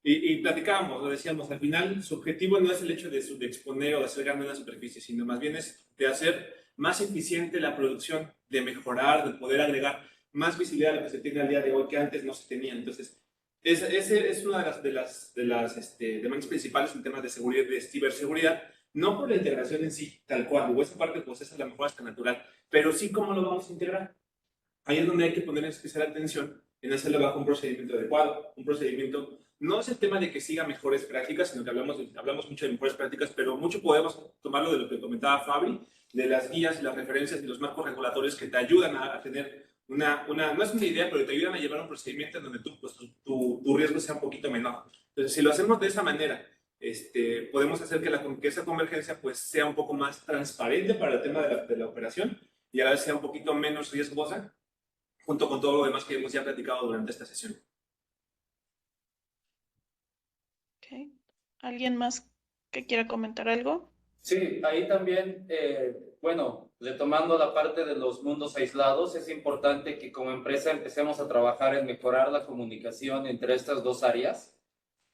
Speaker 4: Y platicábamos, lo decíamos, al final su objetivo no es el hecho de exponer o de hacer grande una superficie, sino más bien es de hacer más eficiente la producción, de mejorar, de poder agregar más visibilidad a lo que se tiene al día de hoy que antes no se tenía. Entonces, ese es una de las demandas principales en temas de seguridad, de ciberseguridad, no por la integración en sí, tal cual, o esa parte pues esa es la mejor hasta natural, pero sí cómo lo vamos a integrar. Ahí es donde hay que poner especial atención en hacerlo bajo un procedimiento adecuado, un procedimiento. No es el tema de que siga mejores prácticas, sino que hablamos mucho de mejores prácticas, pero mucho podemos tomarlo de lo que comentaba Fabri, de las guías y las referencias y los marcos regulatorios que te ayudan a tener no es una idea, pero te ayudan a llevar un procedimiento en donde tu riesgo sea un poquito menor. Entonces, si lo hacemos de esa manera, podemos hacer que esa convergencia pues, sea un poco más transparente para el tema de la operación y a la vez sea un poquito menos riesgosa, junto con todo lo demás que hemos ya platicado durante esta sesión.
Speaker 1: Okay. ¿Alguien más que quiera comentar algo?
Speaker 5: Sí, ahí también, bueno, retomando la parte de los mundos aislados, es importante que como empresa empecemos a trabajar en mejorar la comunicación entre estas dos áreas,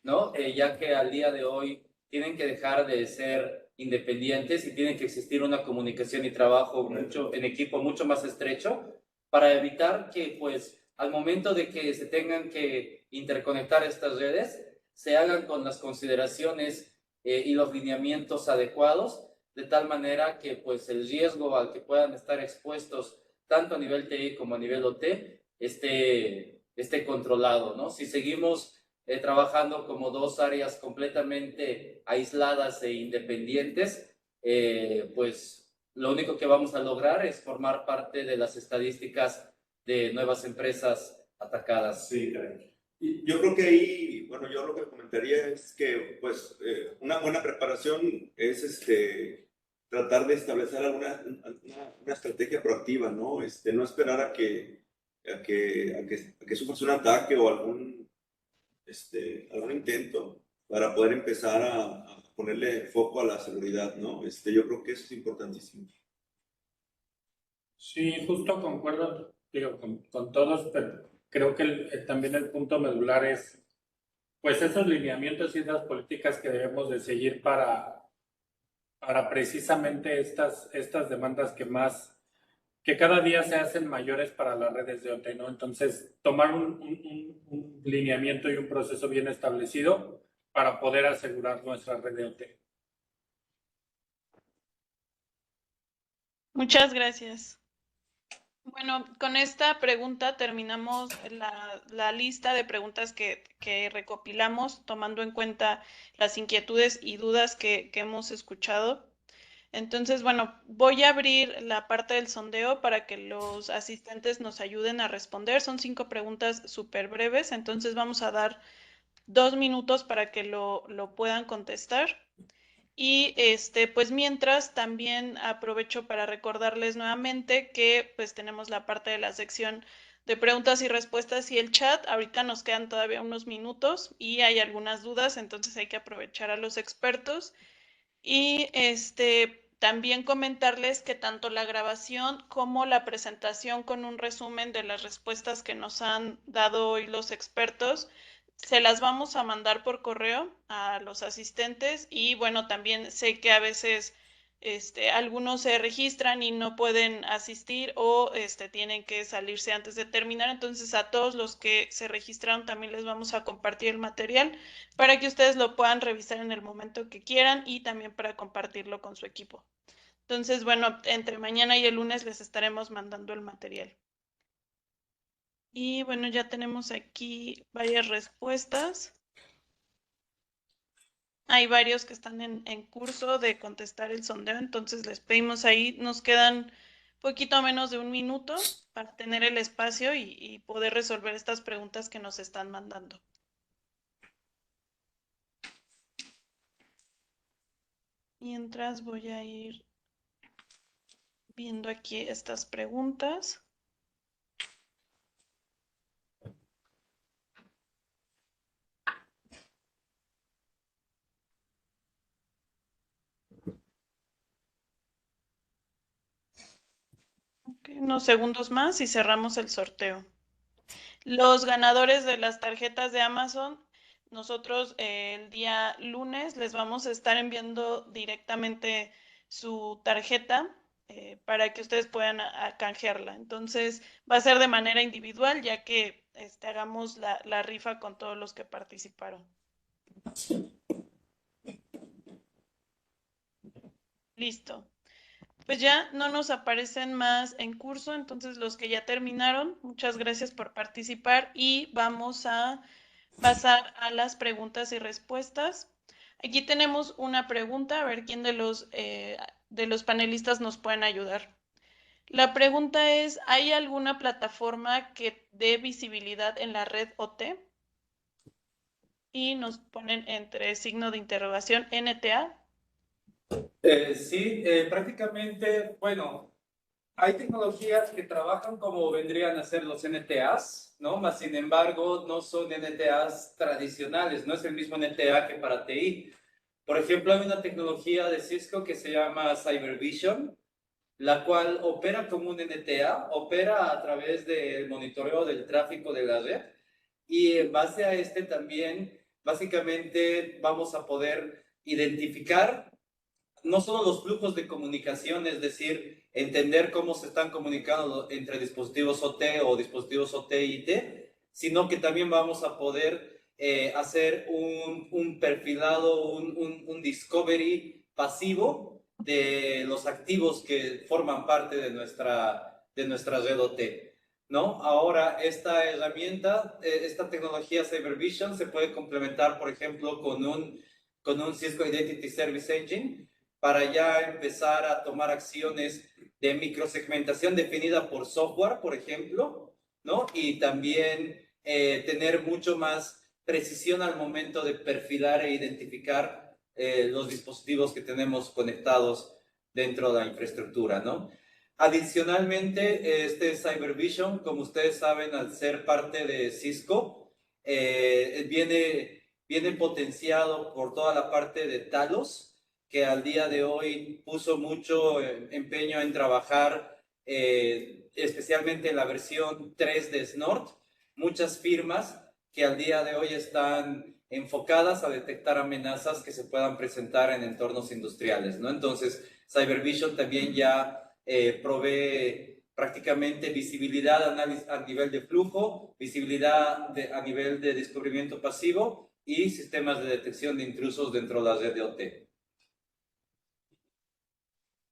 Speaker 5: ¿no? Ya que al día de hoy tienen que dejar de ser independientes y tiene que existir una comunicación y trabajo en equipo mucho más estrecho para evitar que, pues, al momento de que se tengan que interconectar estas redes, se hagan con las consideraciones y los lineamientos adecuados, de tal manera que, pues, el riesgo al que puedan estar expuestos tanto a nivel TI como a nivel OT esté controlado, ¿no? Si seguimos trabajando como dos áreas completamente aisladas e independientes, pues lo único que vamos a lograr es formar parte de las estadísticas de nuevas empresas atacadas.
Speaker 2: Sí, caray. Y yo creo que ahí, bueno, yo lo que comentaría es que, pues, una buena preparación es tratar de establecer una estrategia proactiva, ¿no? No esperar a que sufras un ataque o algún intento para poder empezar a ponerle foco a la seguridad, ¿no? Yo creo que eso es importantísimo.
Speaker 3: Sí, justo concuerdo, digo, con todos, pero creo que también el punto medular es, pues, esos lineamientos y esas políticas que debemos de seguir para precisamente estas demandas que cada día se hacen mayores para las redes de OT, ¿no? Entonces, tomar un lineamiento y un proceso bien establecido para poder asegurar nuestra red de OT.
Speaker 1: Muchas gracias. Bueno, con esta pregunta terminamos la lista de preguntas que recopilamos, tomando en cuenta las inquietudes y dudas que hemos escuchado. Entonces, bueno, voy a abrir la parte del sondeo para que los asistentes nos ayuden a responder. Son 5 preguntas súper breves, entonces vamos a dar 2 minutos para que lo puedan contestar. Y pues mientras también aprovecho para recordarles nuevamente que pues tenemos la parte de la sección de preguntas y respuestas y el chat. Ahorita nos quedan todavía unos minutos y hay algunas dudas, entonces hay que aprovechar a los expertos. Y también comentarles que tanto la grabación como la presentación con un resumen de las respuestas que nos han dado hoy los expertos se las vamos a mandar por correo a los asistentes y bueno, también sé que a veces algunos se registran y no pueden asistir o tienen que salirse antes de terminar, entonces a todos los que se registraron también les vamos a compartir el material para que ustedes lo puedan revisar en el momento que quieran y también para compartirlo con su equipo. Entonces, bueno, entre mañana y el lunes les estaremos mandando el material. Y bueno, ya tenemos aquí varias respuestas. Hay varios que están en curso de contestar el sondeo, entonces les pedimos ahí, nos quedan poquito menos de un minuto para tener el espacio y poder resolver estas preguntas que nos están mandando. Mientras voy a ir viendo aquí estas preguntas. Unos segundos más y cerramos el sorteo. Los ganadores de las tarjetas de Amazon, nosotros el día lunes les vamos a estar enviando directamente su tarjeta para que ustedes puedan canjearla. Entonces va a ser de manera individual ya que hagamos la rifa con todos los que participaron. Listo. Pues ya no nos aparecen más en curso, entonces los que ya terminaron, muchas gracias por participar y vamos a pasar a las preguntas y respuestas. Aquí tenemos una pregunta, a ver quién de los panelistas nos pueden ayudar. La pregunta es, ¿hay alguna plataforma que dé visibilidad en la red OT? Y nos ponen entre signo de interrogación NTA.
Speaker 5: Sí, prácticamente, bueno, hay tecnologías que trabajan como vendrían a ser los NTAs, ¿no? Mas, sin embargo, no son NTAs tradicionales, no es el mismo NTA que para TI. Por ejemplo, hay una tecnología de Cisco que se llama CyberVision, la cual opera como un NTA, opera a través del monitoreo del tráfico de la red, y en base a este también, básicamente, vamos a poder identificar no solo los flujos de comunicación, es decir, entender cómo se están comunicando entre dispositivos OT o dispositivos OT y IT, sino que también vamos a poder hacer un perfilado, un discovery pasivo de los activos que forman parte de nuestra red OT, ¿no? Ahora, esta herramienta, esta tecnología CyberVision se puede complementar, por ejemplo, con un Cisco Identity Service Engine, para ya empezar a tomar acciones de microsegmentación definida por software, por ejemplo, ¿no? Y también tener mucho más precisión al momento de perfilar e identificar los dispositivos que tenemos conectados dentro de la infraestructura, ¿no? Adicionalmente, este CyberVision, como ustedes saben, al ser parte de Cisco, viene potenciado por toda la parte de Talos, que al día de hoy puso mucho empeño en trabajar, especialmente en la versión 3 de Snort, muchas firmas que al día de hoy están enfocadas a detectar amenazas que se puedan presentar en entornos industriales, ¿no? Entonces, CyberVision también ya provee prácticamente visibilidad a nivel de flujo, visibilidad a nivel de descubrimiento pasivo y sistemas de detección de intrusos dentro de la red de OT.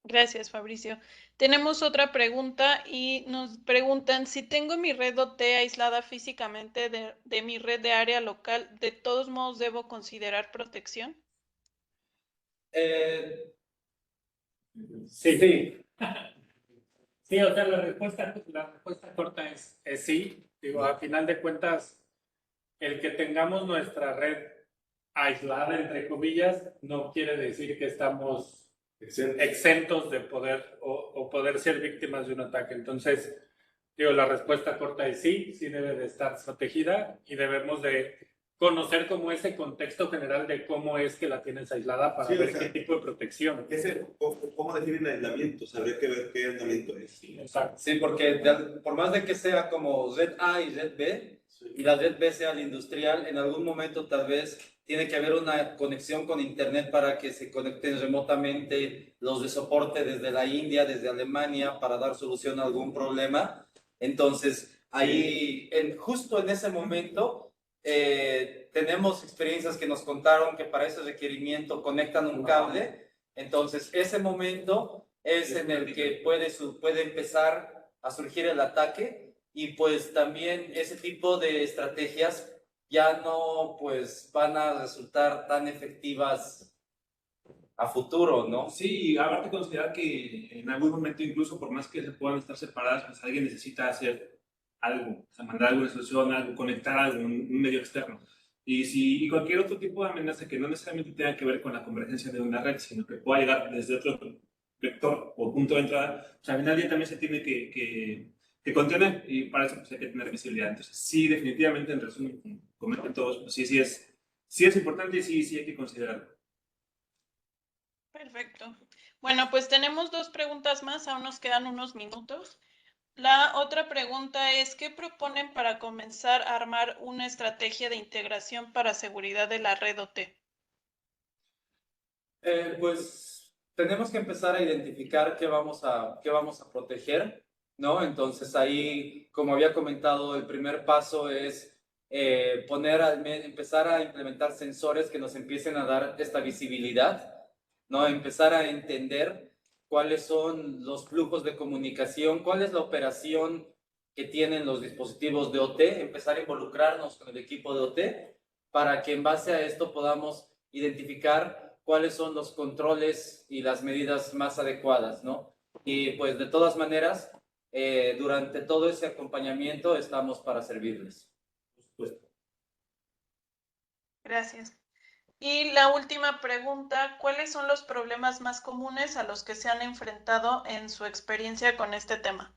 Speaker 1: Gracias, Fabricio. Tenemos otra pregunta y nos preguntan, si tengo mi red OT aislada físicamente de mi red de área local, ¿de todos modos debo considerar protección?
Speaker 3: Sí. Sí, o sea, la respuesta corta es sí. Digo, a final de cuentas, el que tengamos nuestra red aislada, entre comillas, no quiere decir que estamos exentos de poder o poder ser víctimas de un ataque. Entonces, digo, la respuesta corta es sí debe de estar protegida y debemos de conocer como ese contexto general de cómo es que la tienes aislada para ver qué tipo de protección.
Speaker 2: ¿Cómo definen aislamiento? Habría que ver qué aislamiento es.
Speaker 3: Sí, exacto.
Speaker 5: Sí, porque por más de que sea como red A y red B, y la red B sea la industrial, en algún momento tal vez tiene que haber una conexión con internet para que se conecten remotamente los de soporte desde la India, desde Alemania, para dar solución a algún problema. Entonces, ahí, justo en ese momento, tenemos experiencias que nos contaron que para ese requerimiento conectan un cable. Entonces, ese momento es en el que puede empezar a surgir el ataque, y pues también ese tipo de estrategias ya no pues van a resultar tan efectivas a futuro, ¿no?
Speaker 4: Sí, y aparte considerar que en algún momento, incluso por más que se puedan estar separadas, pues alguien necesita hacer algo, o sea, mandar alguna solución, algo, conectar algo, un medio externo. Y cualquier otro tipo de amenaza que no necesariamente tenga que ver con la convergencia de una red, sino que pueda llegar desde otro vector o punto de entrada, pues al final del día también se tiene que contener, y para eso pues hay que tener visibilidad. Entonces, sí, definitivamente, en resumen, como comentan todos, pues sí es importante y sí hay que considerarlo.
Speaker 1: Perfecto. Bueno, pues tenemos dos preguntas más, aún nos quedan unos minutos. La otra pregunta es, ¿qué proponen para comenzar a armar una estrategia de integración para seguridad de la red OT?
Speaker 5: Pues tenemos que empezar a identificar qué vamos a proteger, ¿no? Entonces ahí, como había comentado, el primer paso es empezar a implementar sensores que nos empiecen a dar esta visibilidad, ¿no? Empezar a entender cuáles son los flujos de comunicación, cuál es la operación que tienen los dispositivos de OT, empezar a involucrarnos con el equipo de OT para que en base a esto podamos identificar cuáles son los controles y las medidas más adecuadas, ¿no? Y pues de todas maneras, durante todo ese acompañamiento estamos para servirles. Por supuesto.
Speaker 1: Gracias. Y la última pregunta, ¿cuáles son los problemas más comunes a los que se han enfrentado en su experiencia con este tema?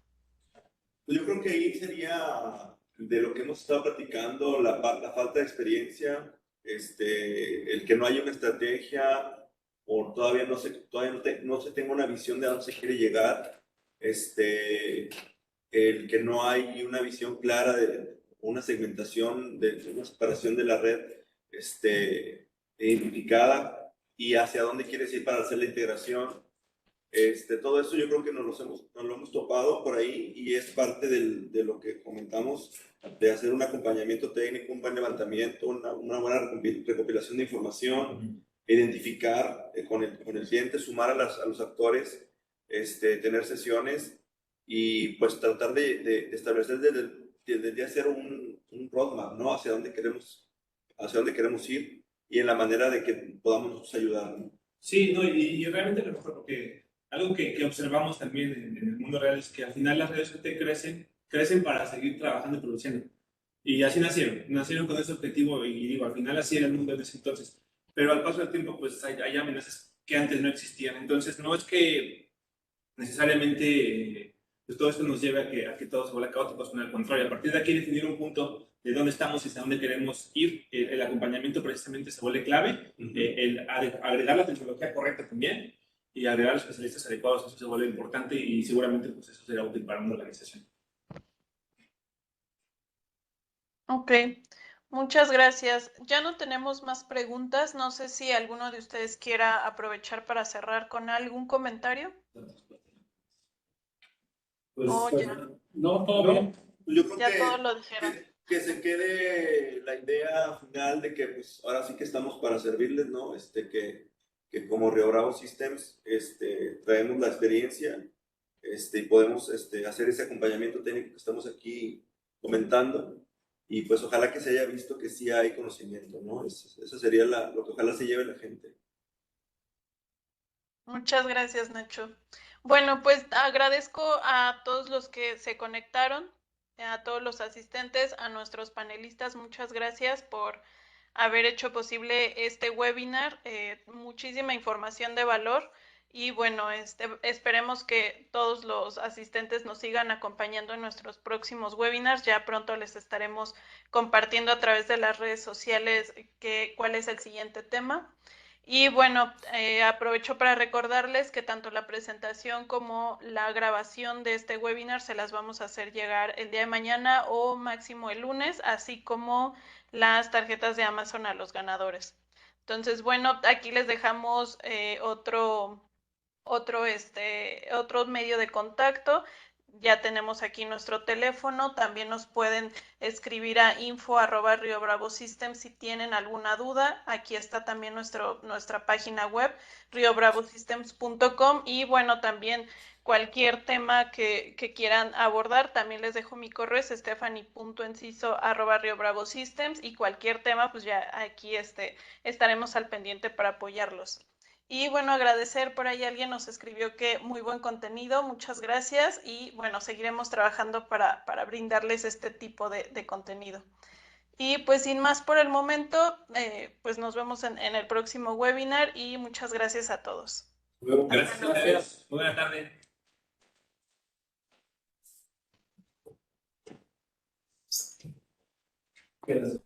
Speaker 2: Pues yo creo que ahí sería de lo que hemos estado platicando, la falta de experiencia, el que no haya una estrategia o todavía no se tenga una visión de a dónde se quiere llegar, el que no hay una visión clara de una segmentación, de una separación de la red identificada y hacia dónde quieres ir para hacer la integración. Todo eso yo creo que nos lo hemos topado por ahí y es parte de lo que comentamos, de hacer un acompañamiento técnico, un buen levantamiento, una buena recopilación de información, identificar con el cliente, sumar a los actores, tener sesiones y pues tratar de establecer desde hacer un roadmap, ¿no? Hacia dónde queremos ir y en la manera de que podamos nosotros ayudar, ¿no?
Speaker 4: Sí, no, y realmente lo mejor, porque algo que observamos también en el mundo real es que al final las redes OT crecen para seguir trabajando y produciendo. Y así nacieron con ese objetivo y digo, al final así era el mundo en ese entonces. Pero al paso del tiempo, pues hay amenazas que antes no existían. Entonces, no es que necesariamente pues todo esto nos lleve a que todo se vuelva caótico con el control. Y a partir de aquí definir un punto de dónde estamos y hacia dónde queremos ir. El acompañamiento precisamente se vuelve clave. El agregar la tecnología correcta también y agregar los especialistas adecuados, eso se vuelve importante y seguramente pues, eso será útil para una organización.
Speaker 1: Ok, muchas gracias. Ya no tenemos más preguntas. No sé si alguno de ustedes quiera aprovechar para cerrar con algún comentario.
Speaker 3: Pues,
Speaker 1: ya.
Speaker 3: No, todo bien.
Speaker 2: Yo creo
Speaker 1: Ya todos lo dijeron.
Speaker 2: que se quede la idea final de que pues ahora sí que estamos para servirles, ¿no? Que como Rio Bravo Systems traemos la experiencia y podemos hacer ese acompañamiento técnico que estamos aquí comentando y pues ojalá que se haya visto que sí hay conocimiento, ¿no? Eso sería lo que ojalá se lleve la gente.
Speaker 1: Muchas gracias, Nacho. Bueno, pues agradezco a todos los que se conectaron, a todos los asistentes, a nuestros panelistas. Muchas gracias por haber hecho posible este webinar. Muchísima información de valor. Y bueno, esperemos que todos los asistentes nos sigan acompañando en nuestros próximos webinars. Ya pronto les estaremos compartiendo a través de las redes sociales cuál es el siguiente tema. Y bueno, aprovecho para recordarles que tanto la presentación como la grabación de este webinar se las vamos a hacer llegar el día de mañana o máximo el lunes, así como las tarjetas de Amazon a los ganadores. Entonces, bueno, aquí les dejamos otro medio de contacto. Ya tenemos aquí nuestro teléfono. También nos pueden escribir a info@riobravosystem si tienen alguna duda. Aquí está también nuestra página web, riobravossystems.com. Y bueno, también cualquier tema que quieran abordar, también les dejo mi correo, es stephanie.enciso@riobravossystems. Y cualquier tema, pues ya aquí estaremos al pendiente para apoyarlos. Y bueno, agradecer, por ahí alguien nos escribió que muy buen contenido, muchas gracias y bueno, seguiremos trabajando para brindarles este tipo de contenido. Y pues sin más por el momento, pues nos vemos en el próximo webinar y muchas gracias a todos.
Speaker 4: Gracias. Buenas tardes. Gracias.